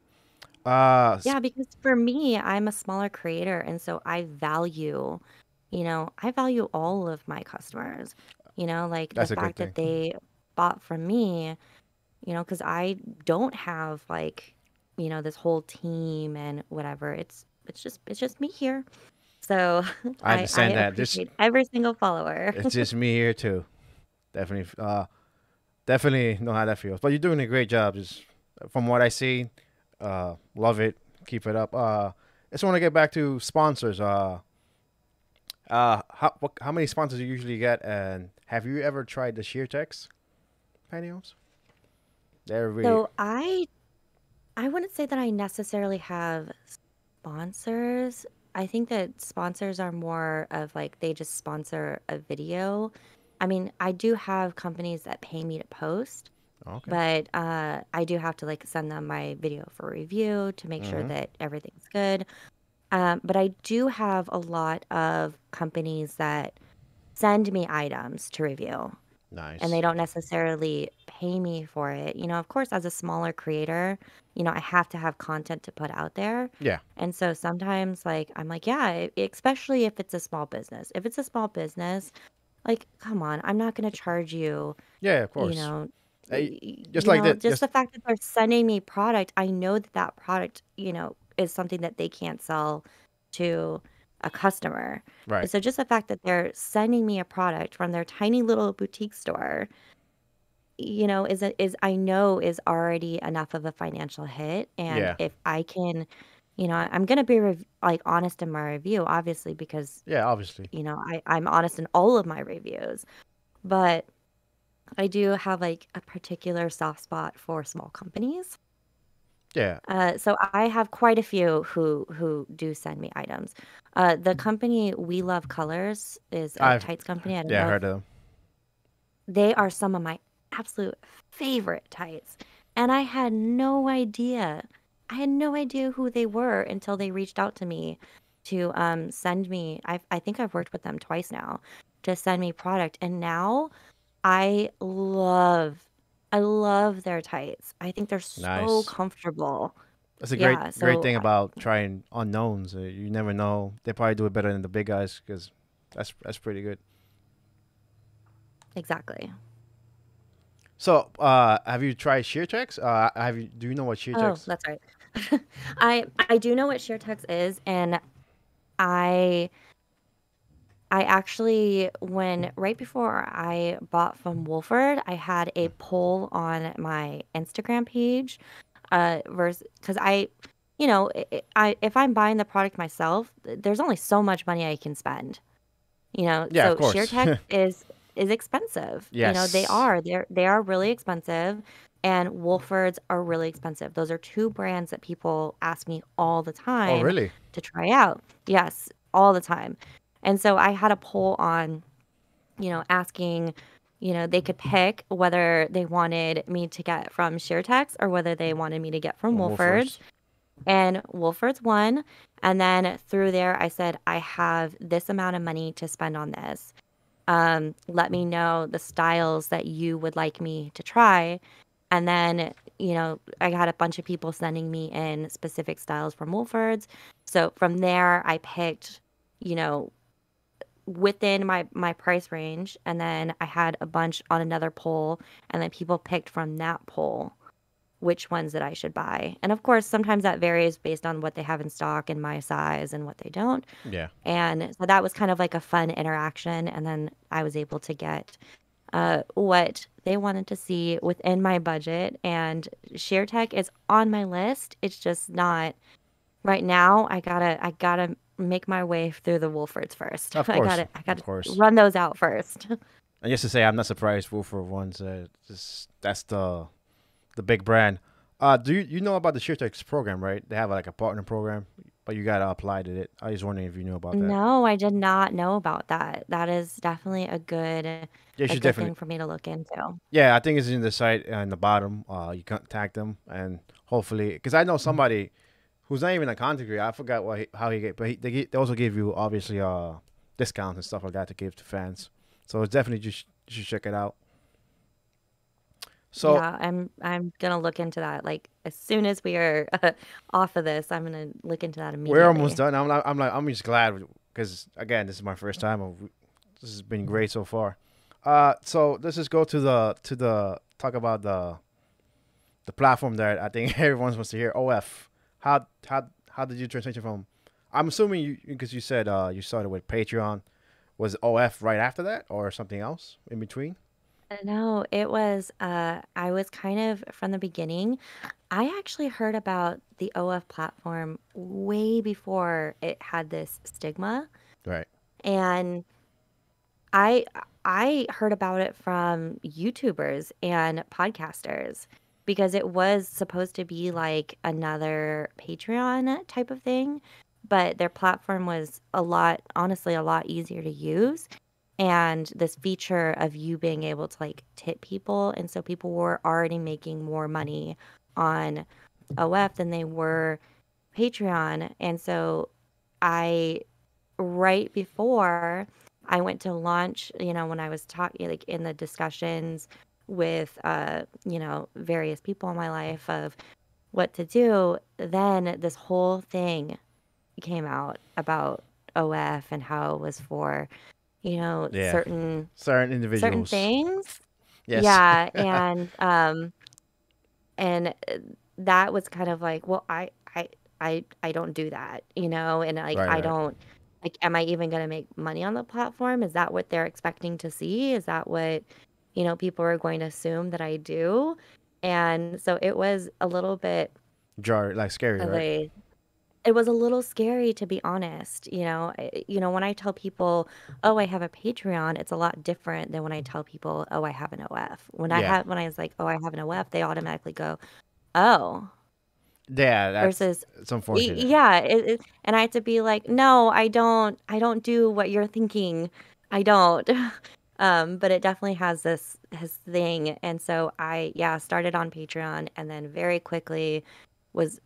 Yeah, because for me, I'm a smaller creator, and so I value all of my customers. Like the That's a good fact thing. that they bought from me, because I don't have like, this whole team and whatever. It's just me here. So I I understand that. Just appreciate every single follower. it's just me here too. Definitely, definitely know how that feels. But you're doing a great job. Just from what I see, love it. Keep it up. Just want to get back to sponsors. How many sponsors you usually get, and have you ever tried the sheer text pantyhose? They're really So I wouldn't say that I necessarily have sponsors. I think that sponsors are more of like they just sponsor a video. I mean, I do have companies that pay me to post, okay. but I do have to like send them my video for review to make sure Mm-hmm. that everything's good. But I do have a lot of companies that send me items to review, and they Nice. don't necessarily pay me for it. Of course, as a smaller creator, I have to have content to put out there. Yeah. And so sometimes, like, I'm like, yeah, especially if it's a small business. If it's a small business, like, come on, I'm not going to charge you, Yeah. Of you course. know, Just like that. just Just the fact that they're sending me product. I know that that product, is something that they can't sell to a customer. right. And so just the fact that they're sending me a product from their tiny little boutique store, is I know is already enough of a financial hit. And Yeah. if I can, I'm gonna be like honest in my review, obviously, because Yeah. Obviously. I'm honest in all of my reviews. But I do have like a particular soft spot for small companies. Yeah. So I have quite a few who do send me items. The company We Love Colors is a I've tights company. I don't yeah know heard if of them. they are some of my absolute favorite tights. And I had no idea. I had no idea who they were until they reached out to me to send me. I think I've worked with them twice now to send me product. And now I love I love their tights. I think they're so Nice. comfortable. That's a Yeah, great so thing about trying unknowns. You never know. They probably do it better than the big guys because that's pretty good. exactly. So, have you tried sheer checks? Do you know what sheer Oh, checks? that's right. I do know what ShareText is, and I I actually, when right before I bought from Wolford, I had a poll on my Instagram page, versus because if I'm buying the product myself, there's only so much money I can spend. Yeah, of So course. ShareText is expensive. They yes. are they are really expensive, and Wolfords are really expensive. Those are two brands that people ask me all the Oh, time really? to try out. Yes, all the time. And so I had a poll on, asking, they could pick whether they wanted me to get from ShareText or whether they wanted me to get from From Wolfords. Wolfers. And Wolfords won. And then through there, I said, I have this amount of money to spend on this. let me know the styles that you would like me to try. And then, I got a bunch of people sending me in specific styles from Wolfords. So from there, I picked, you know, within my price range, and then I had a bunch on another poll, and then people picked from that poll which ones that I should buy. And of course, sometimes that varies based on what they have in stock and my size and what they don't. Yeah. And so that was kind of like a fun interaction. And then I was able to get what they wanted to see within my budget. And ShareTech is on my list. It's just not right now. I gotta make my way through the Wolfords first. Of I course. gotta I Of gotta course. run those out first. And just to say, I'm not surprised. Wolfer ones. That's the big brand. Do you know about the ShareText program, right? They have like a partner program, but you gotta apply to it. I was wondering if you knew about that. No, I did not know about that. That is definitely Yeah, you a should good definitely. thing for me to look into. Yeah, I think it's in the site in the bottom. You contact them and hopefully, because I know somebody who's not even a content creator. I forgot how he get, but they also give you obviously discounts and stuff like that to give to fans. So it's definitely just you should check it out. So Yeah, I'm gonna look into that. Like as soon as we are off of this, I'm gonna look into that we're almost immediately. done. I'm just glad because again, this is my first time. This has been great so far. So let's just go to the talk about the platform that I think everyone wants to hear. OF. How did you transition from? I'm assuming you because you said you started with Patreon. Was OF right after that or something else in between? No, it was I was kind of from the beginning. I actually heard about the OF platform way before it had this stigma. Right. And I I heard about it from YouTubers and podcasters because it was supposed to be like another Patreon type of thing, but their platform was honestly, a lot easier to use. And this feature of you being able to like tip people, and so people were already making more money on OF than they were Patreon. And so I right before I went to launch, when I was talking like in the discussions with various people in my life of what to do, then this whole thing came out about OF and how it was for, Yeah. Certain certain individuals. things. Yes. Yeah, and that was kind of like, well, I don't do that, and like Right. I Right. don't like, am I even going to make money on the platform? Is that what they're expecting to see? Is that what, people are going to assume that I do? And so it was a little bit Jar like scary, of right? it was a little scary, to be honest. When I tell people, "Oh, I have a Patreon," it's a lot different than when I tell people, "Oh, I have an OF." Yeah. When I was like, "Oh, I have an OF," they automatically go, "Oh." Yeah. That's Versus, it's unfortunate. yeah, and I had to be like, "No, I don't do what you're thinking. I don't." But it definitely has this his thing, and so yeah, started on Patreon, and then very quickly was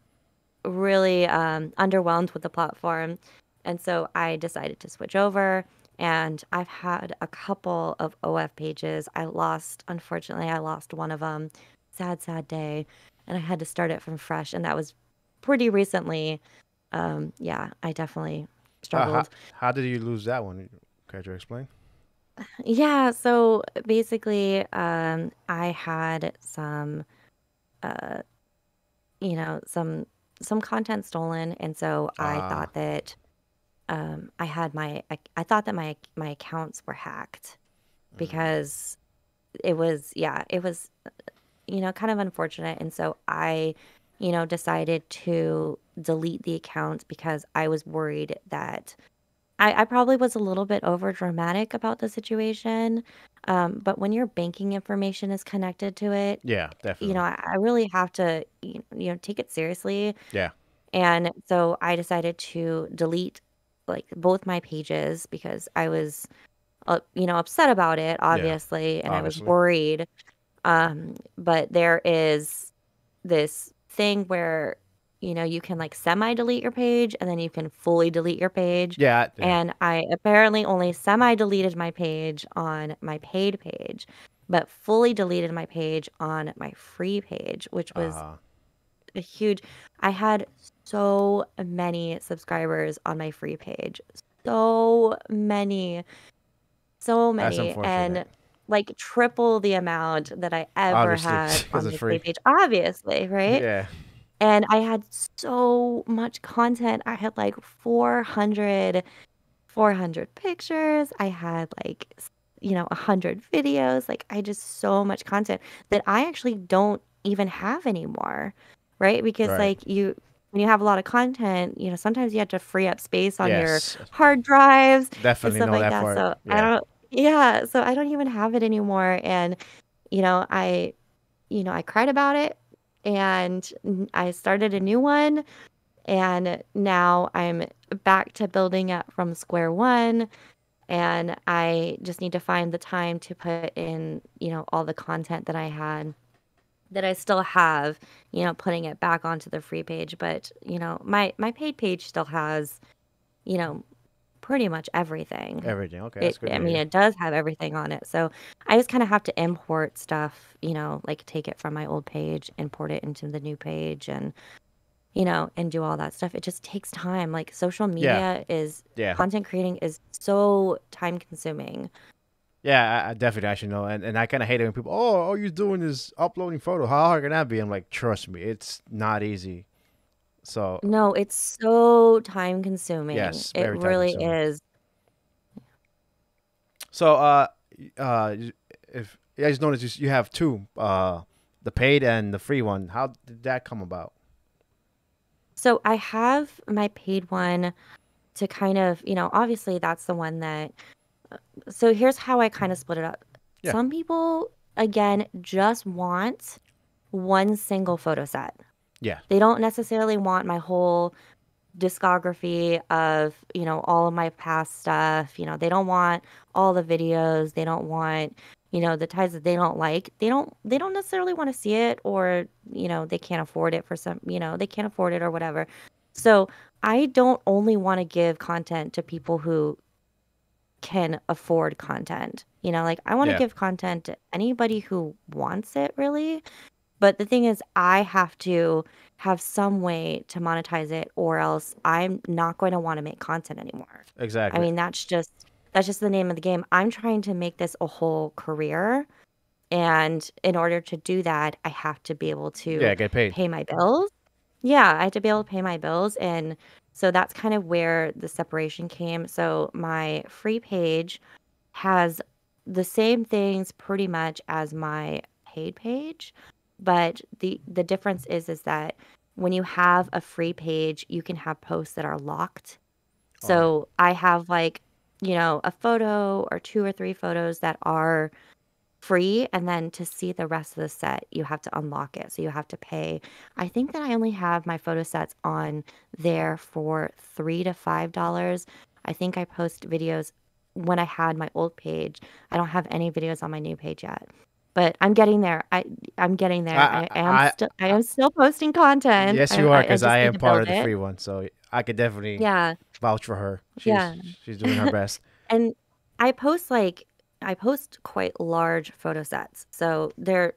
really underwhelmed with the platform. And so I decided to switch over. And I've had a couple of OF pages. Unfortunately, I lost one of them. Sad, sad day. And I had to start it from fresh. And that was pretty recently. Yeah, I definitely Uh, how struggled. how did you lose that one? Can you explain? Yeah, so basically, I had uh, some content stolen, and so I Ah. thought that I thought that my accounts were hacked because it was kind of unfortunate. And so I decided to delete the account because I was worried that I probably was a little bit over dramatic about the situation. But when your banking information is connected to it, Yeah. Definitely. I really have to take it seriously. Yeah. And so I decided to delete like both my pages because I was, upset about it, Yeah. obviously, and I was Obviously. worried. But there is this thing where you can like semi-delete your page and then you can fully delete your page. Yeah, yeah. And I apparently only semi-deleted my page on my paid page, but fully deleted my page on my free page, which was Uh, a huge. I had so many subscribers on my free page. So many, so that's many, unfortunate. and like triple the amount that I ever Obviously, had because on it's my paid free. page, obviously, right? Yeah. And I had so much content. I had like 400 pictures. I had like 100 videos. Like I just so much content that I actually don't even have anymore, right? Because Right. like when you have a lot of content, sometimes you have to free up space on your Yes. hard drives and Definitely stuff know like that that. part. So I Yeah. don't, yeah, so I don't even have it anymore. And you know, I I cried about it, and I started a new one, and now I'm back to building it from square one, and I just need to find the time to put in, all the content that I had that I still have, putting it back onto the free page. But, my paid page still has, you know, pretty much everything. Everything. Okay, that's good I to mean, hear. it does have everything on it. So I just kind of have to import stuff, like take it from my old page, import it into the new page, and do all that stuff. It just takes time. Like social Yeah. media Yeah. content creating is so time consuming. Yeah, I definitely actually know, and I kind of hate it when people, oh, all you're doing is uploading photo. How hard can that be? I'm like, trust me, it's not easy. So No, it's so time consuming. yes, It very time really consuming. is. So if I just noticed you have two, the paid and the free one. How did that come about? So I have my paid one to kind of, obviously that's the one that, so here's how I kind of split it up. Yeah, Some people, again, just want one single photo set. yeah, They don't necessarily want my whole discography of, all of my past stuff. They don't want all the videos. They don't want, the types that they don't like. They don't necessarily want to see it, or, they can't afford it for some, they can't afford it or whatever. So I don't only want to give content to people who can afford content. Like I want to yeah, give content to anybody who wants it, really. But the thing is, I have to have some way to monetize it, or else I'm not going to want to make content anymore. I exactly. mean, that's just the name of the game. I'm trying to make this a whole career, and in order to do that, I have to be able to Yeah, get paid. pay my bills. Yeah, I have to be able to pay my bills, and so that's kind of where the separation came. So my free page has the same things pretty much as my paid page, but the difference is that when you have a free page, you can have posts that are locked. Oh yeah, So I have like, a photo or two or three photos that are free, and then to see the rest of the set, you have to unlock it. So you have to pay. I think that I only have my photo sets on there for $3 to $5. I think I post videos when I had my old page. I don't have any videos on my new page yet. But I'm getting there. I'm getting there. I, I am I, still I I am still posting content. yes, I you are, I, I because I just need am to part build of the it. free one, so I could definitely Yeah. vouch for her. Yeah. She's doing her best. And I post like I post quite large photo sets. So they're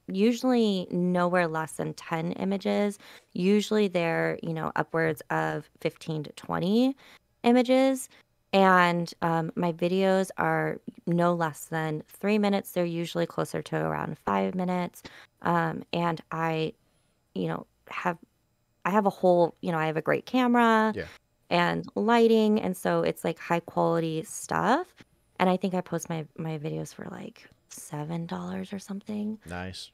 usually nowhere less than 10 images. Usually they're, upwards of 15 to 20 images. And my videos are no less than 3 minutes. They're usually closer to around 5 minutes. And you know, have I have a whole, I have a great camera Yeah, and lighting, and so it's like high quality stuff. And I think I post my videos for like $7 or something. nice.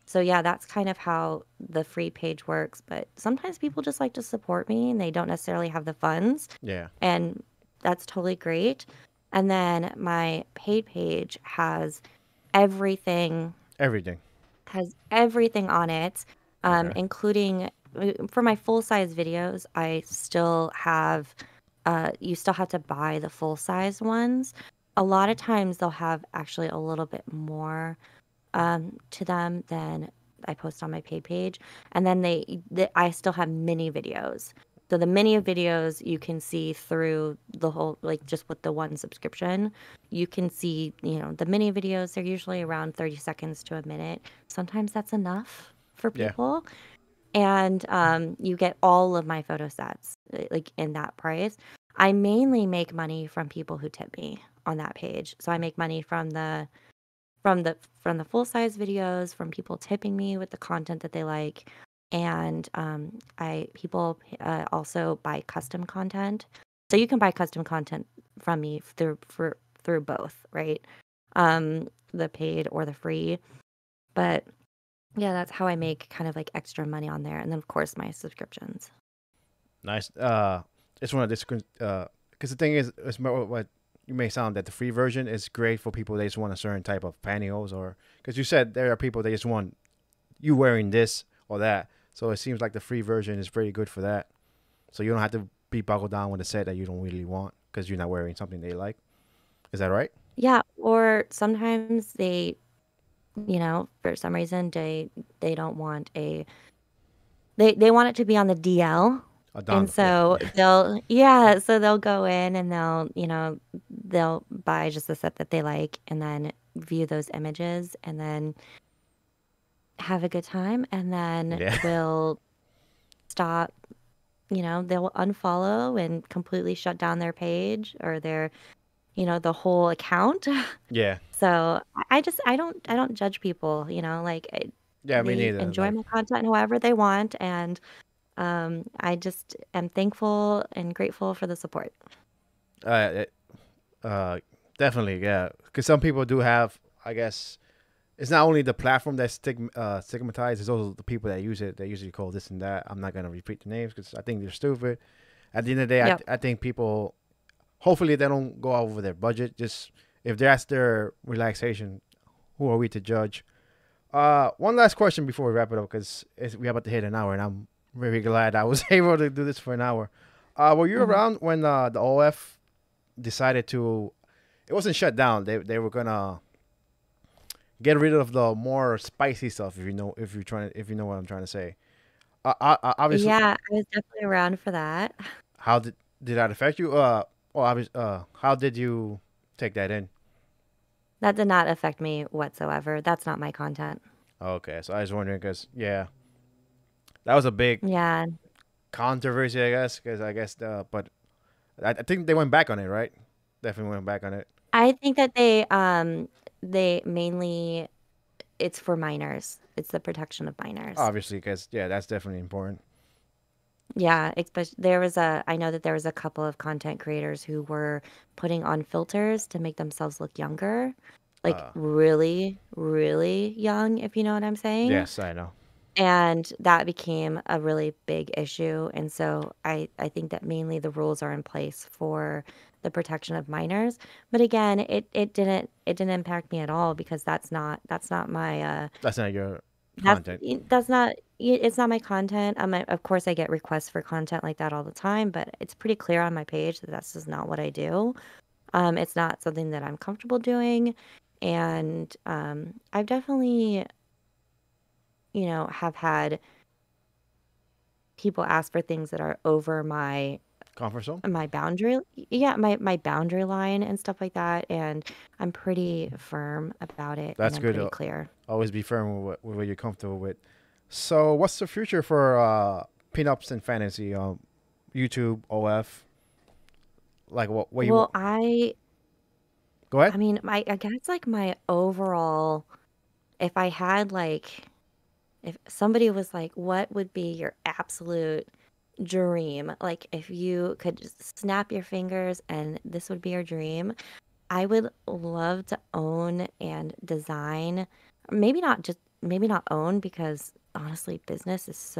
So yeah, that's kind of how the free page works. But sometimes people just like to support me and they don't necessarily have the funds, Yeah, and that's totally great. And then my paid page everything everything. has everything on it, Okay. including for my full size videos. You still have to buy the full size ones. A lot of times they'll have actually a little bit more to them than I post on my paid page, and then I still have mini videos. So the mini videos you can see through the whole, like just with the one subscription, you can see, the mini videos. They're usually around 30 seconds to a minute. Sometimes that's enough for Yeah. people. And you get all of my photo sets like in that price. I mainly make money from people who tip me on that page. So I make money from the full size videos, from people tipping me with the content that they like, and I people also buy custom content. So you can buy custom content from me through both, right? The paid or the free. But yeah, that's how I make kind of like extra money on there, and then of course my subscriptions. Nice. Just want to because the thing is, it's more what you may sound that the free version is great for people that just want a certain type of pantyhose, or because you said there are people that just want you wearing this or that. So it seems like the free version is pretty good for that. So you don't have to be buckled down with a set that you don't really want because you're not wearing something they like. Is that right? Yeah, or sometimes for some reason they don't want they want it to be on the DL. Down And the yeah, so yeah, they'll go in and they'll buy just the set that they like and then view those images and then have a good time and then yeah, will stop, they'll unfollow and completely shut down their page or the whole account. yeah, So I don't judge people, like yeah. Me they neither. enjoy Like, my content however they want, and I just am thankful and grateful for the support. uh, uh, definitely, yeah. Because some people do have, I guess, it's not only the platform that's stigmatized, it's also the people that use it. They usually call this and that. I'm not gonna repeat the names because I think they're stupid. At the end of the day, Yep. I think people, hopefully, they don't go over their budget. Just if that's their relaxation, who are we to judge? One last question before we wrap it up because we're about to hit an hour, and I'm very glad I was able to do this for an hour. Were you hmm around when the OF decided to? It wasn't shut down. They were gonna get rid of the more spicy stuff. If you know what I'm trying to say. Obviously, Yeah, I was definitely around for that. how did that affect you? How did you take that in? That did not affect me whatsoever. That's not my content. Okay, so I was wondering because yeah, that was a big Yeah, controversy, I guess. Because I guess but I think they went back on it, right? Definitely went back on it. I think that they mainly it's for minors. It's the protection of minors. Obviously, because yeah, that's definitely important. Yeah, especially I know that there was a couple of content creators who were putting on filters to make themselves look younger, like Uh, really, really young, if you know what I'm saying. yes, I know. And that became a really big issue. And so I think that mainly the rules are in place for the protection of minors. But again, it didn't impact me at all because that's not my That's not your that's content. that's not it's not my content. Of course I get requests for content like that all the time, but it's pretty clear on my page that that's just not what I do. It's not something that I'm comfortable doing. And I've definitely, have had people ask for things that are over Comfort zone. my boundary, yeah, my boundary line and stuff like that, and I'm pretty firm about it and That's I'm good. pretty clear. Always be firm with what you're comfortable with. So, what's the future for pinups and fantasy? YouTube, OF. Like what you Well, go ahead. I mean, I guess like my overall, if I had like, if somebody was like, what would be your absolute dream? Like, if you could just snap your fingers and this would be your dream, I would love to own and design. Maybe not own because honestly, business is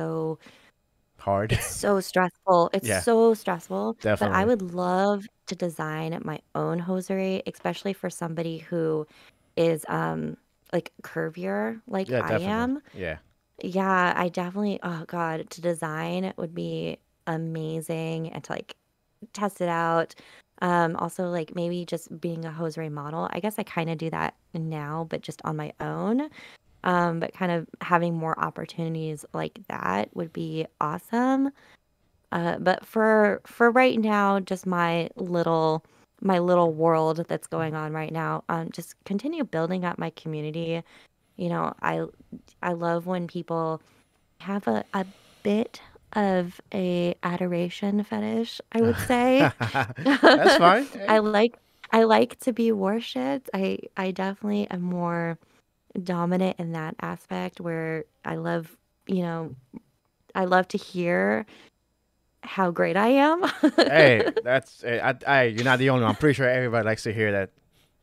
Hard. it's so stressful. It's Yeah, so stressful. But I definitely. would love to design my own hosiery, especially for somebody who is like curvier like Yeah, I definitely. am. Yeah, Yeah, I definitely, oh God, to design would be amazing and to like test it out. Also like maybe just being a hosiery model. I guess I kind of do that now, but just on my own. But kind of having more opportunities like that would be awesome. But for right now, just my little world that's going on right now, just continue building up my community. You know, I love when people have a bit of a adoration fetish, I would say. That's fine. Hey. I like I like to be worshipped. I definitely am more dominant in that aspect where you know, I love to hear how great I am. Hey, that's you're not the only one. I'm pretty sure everybody likes to hear that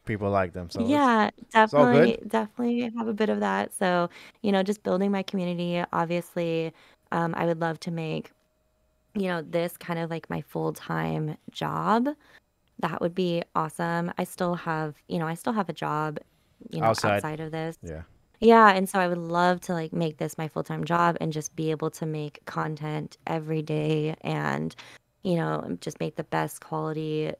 people like them. So Yeah, it's all good. definitely have a bit of that. So, just building my community. Obviously, I would love to make, this kind of like my full-time job. That would be awesome. I still have a job, Outside. outside of this. Yeah. Yeah, and so I would love to like make this my full-time job and just be able to make content every day and, just make the best quality,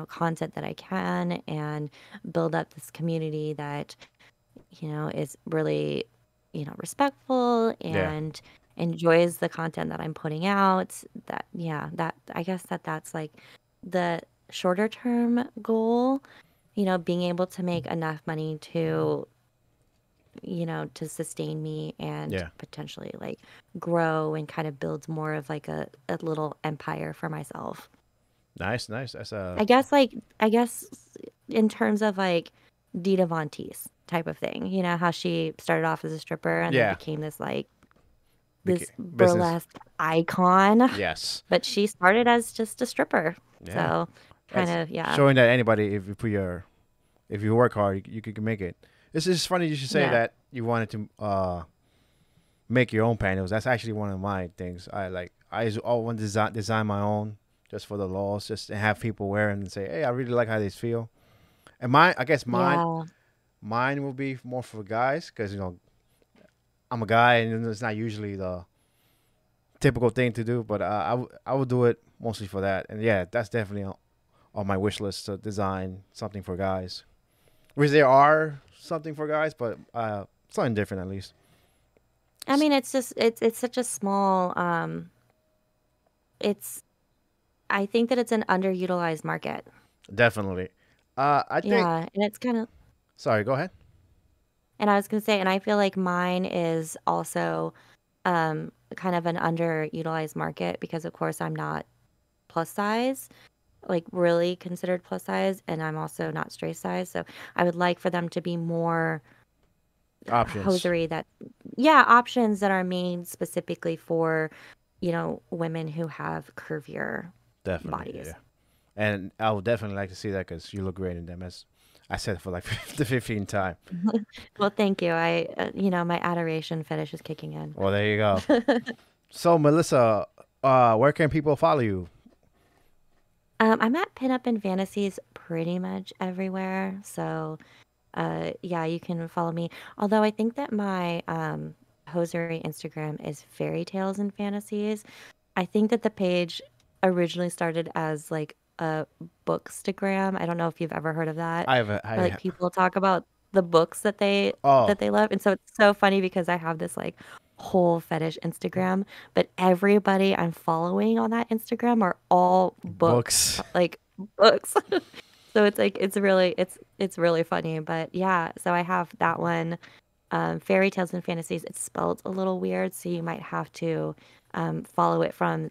content that I can and build up this community that, is really, respectful Yeah. and enjoys the content that I'm putting out. That, yeah, that I guess that's like the shorter term goal, being able to make enough money to sustain me and Yeah. potentially like grow and kind of build more of like a little empire for myself. Nice. Nice. That's I guess in terms of like Dita Von Teese type of thing, how she started off as a stripper and then yeah. became this Business. burlesque icon, Yes. but she started as just a stripper. Yeah. So kind That's of, yeah. showing that anybody, if you work hard, you can make it. It's just funny you should say Yeah. that you wanted to make your own panels. That's actually one of my things. I just all want to design my own just for the laws, just to have people wear them and say, hey, I really like how these feel. And I guess Yeah. mine will be more for guys because I'm a guy and it's not usually the typical thing to do. But I would do it mostly for that. And yeah, that's definitely on my wish list to design something for guys. Which there are something for guys, but something different at least. I mean, it's such a small it's I think that it's an underutilized market. Definitely. I think. Yeah, and it's kind of Sorry, go ahead. and I was gonna say, and I feel like mine is also kind of an underutilized market because of course I'm not plus size, like really considered plus size, and I'm also not straight size. So I would like for them to be more Options. hosiery that, yeah, options that are made specifically for, women who have curvier Definitely. Yeah. bodies. And I would definitely like to see that because you look great in them. As I said for like the 15th time. Well, thank you. My adoration fetish is kicking in. Well, there you go. So, Melissa, where can people follow you? I'm at Pinup and Fantasies pretty much everywhere. So, yeah, you can follow me. Although I think that my hosiery Instagram is Fairy Tales and Fantasies. I think that the page originally started as like a bookstagram. I don't know if you've ever heard of that, I have where like people talk about the books oh, that they love. And so it's so funny because I have this like whole fetish Instagram, but everybody I'm following on that Instagram are all books. like books. So it's like it's really funny. But yeah, so I have that one, Fairy Tales and Fantasies. It's spelled a little weird, so you might have to follow it from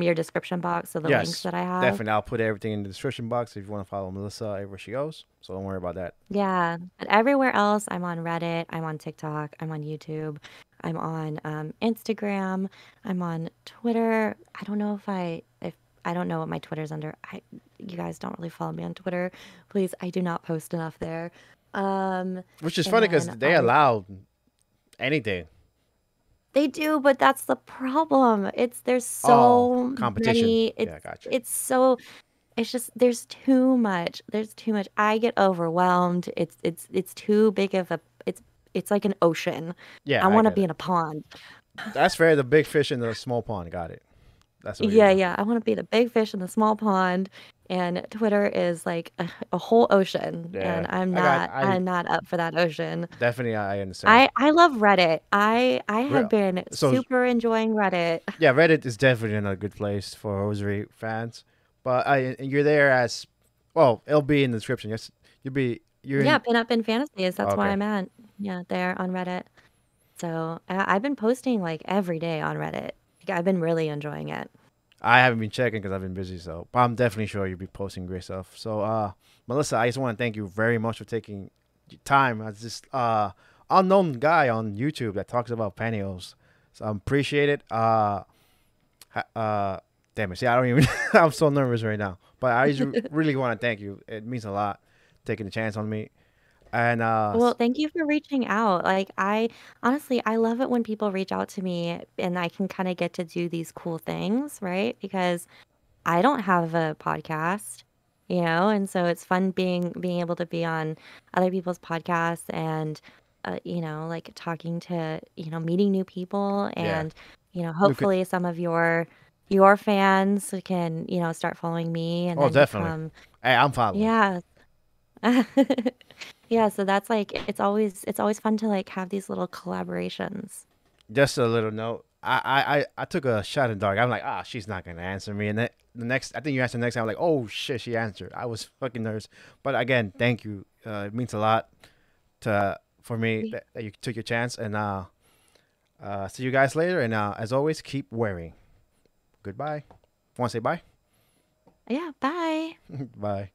your description box. So the links Yes, that I have. definitely. I'll put everything in the description box if you want to follow Melissa everywhere she goes. So don't worry about that. Yeah, but everywhere else, I'm on Reddit, I'm on TikTok, I'm on YouTube, I'm on Instagram, I'm on Twitter. I don't know if I don't know what my Twitter's under. You guys don't really follow me on Twitter. Please, I do not post enough there. Um, Which is and funny because then they allow anything. they do, but that's the problem. There's Oh, so competition. many. Yeah, gotcha. It's just there's too much. There's too much. I get overwhelmed. It's too big of a it's like an ocean. Yeah, I I want to get be it. in a pond. That's fair. The big fish in the small pond. Got it. That's what you're Yeah, doing. yeah. I want to be the big fish in the small pond, and Twitter is like a whole ocean, and Yeah, I'm I got. not I I'm not up for that ocean. definitely I understand. I love Reddit. I have Real. been So super enjoying Reddit. yeah, Reddit is definitely another good place for Rosary fans. But you're there as well. It'll be in the description. Yes, you're Yeah, in. Pinup and Fantasies. That's why Okay, I'm at. Yeah, there on Reddit. So I've been posting like every day on Reddit. Like, I've been really enjoying it. I haven't been checking because I've been busy. So, but I'm definitely sure you'll be posting great stuff. So, Melissa, I just want to thank you very much for taking time as this unknown guy on YouTube that talks about pantyhose. So I appreciate it. Damn it. See, I don't even. I'm so nervous right now. But I just really want to thank you. It means a lot taking a chance on me. And Well, thank you for reaching out. Like, I honestly, I love it when people reach out to me and I can kind of get to do these cool things, right? Because I don't have a podcast, and so it's fun being able to be on other people's podcasts and like talking to, meeting new people yeah, and, look at. hopefully some of your fans can, start following me and Oh, then definitely. become, Hey, I'm following. yeah. Yeah, so that's like it's always fun to like have these little collaborations. Just a little note. I took a shot in the dark. I'm like, she's not gonna answer me. And then the next, I think you answered the next time. I'm like, oh shit, she answered. I was fucking nervous. But again, thank you. It means a lot to for me that you took your chance. And see you guys later. And as always, keep wearing. Goodbye. Want to say bye? Yeah, bye. Bye.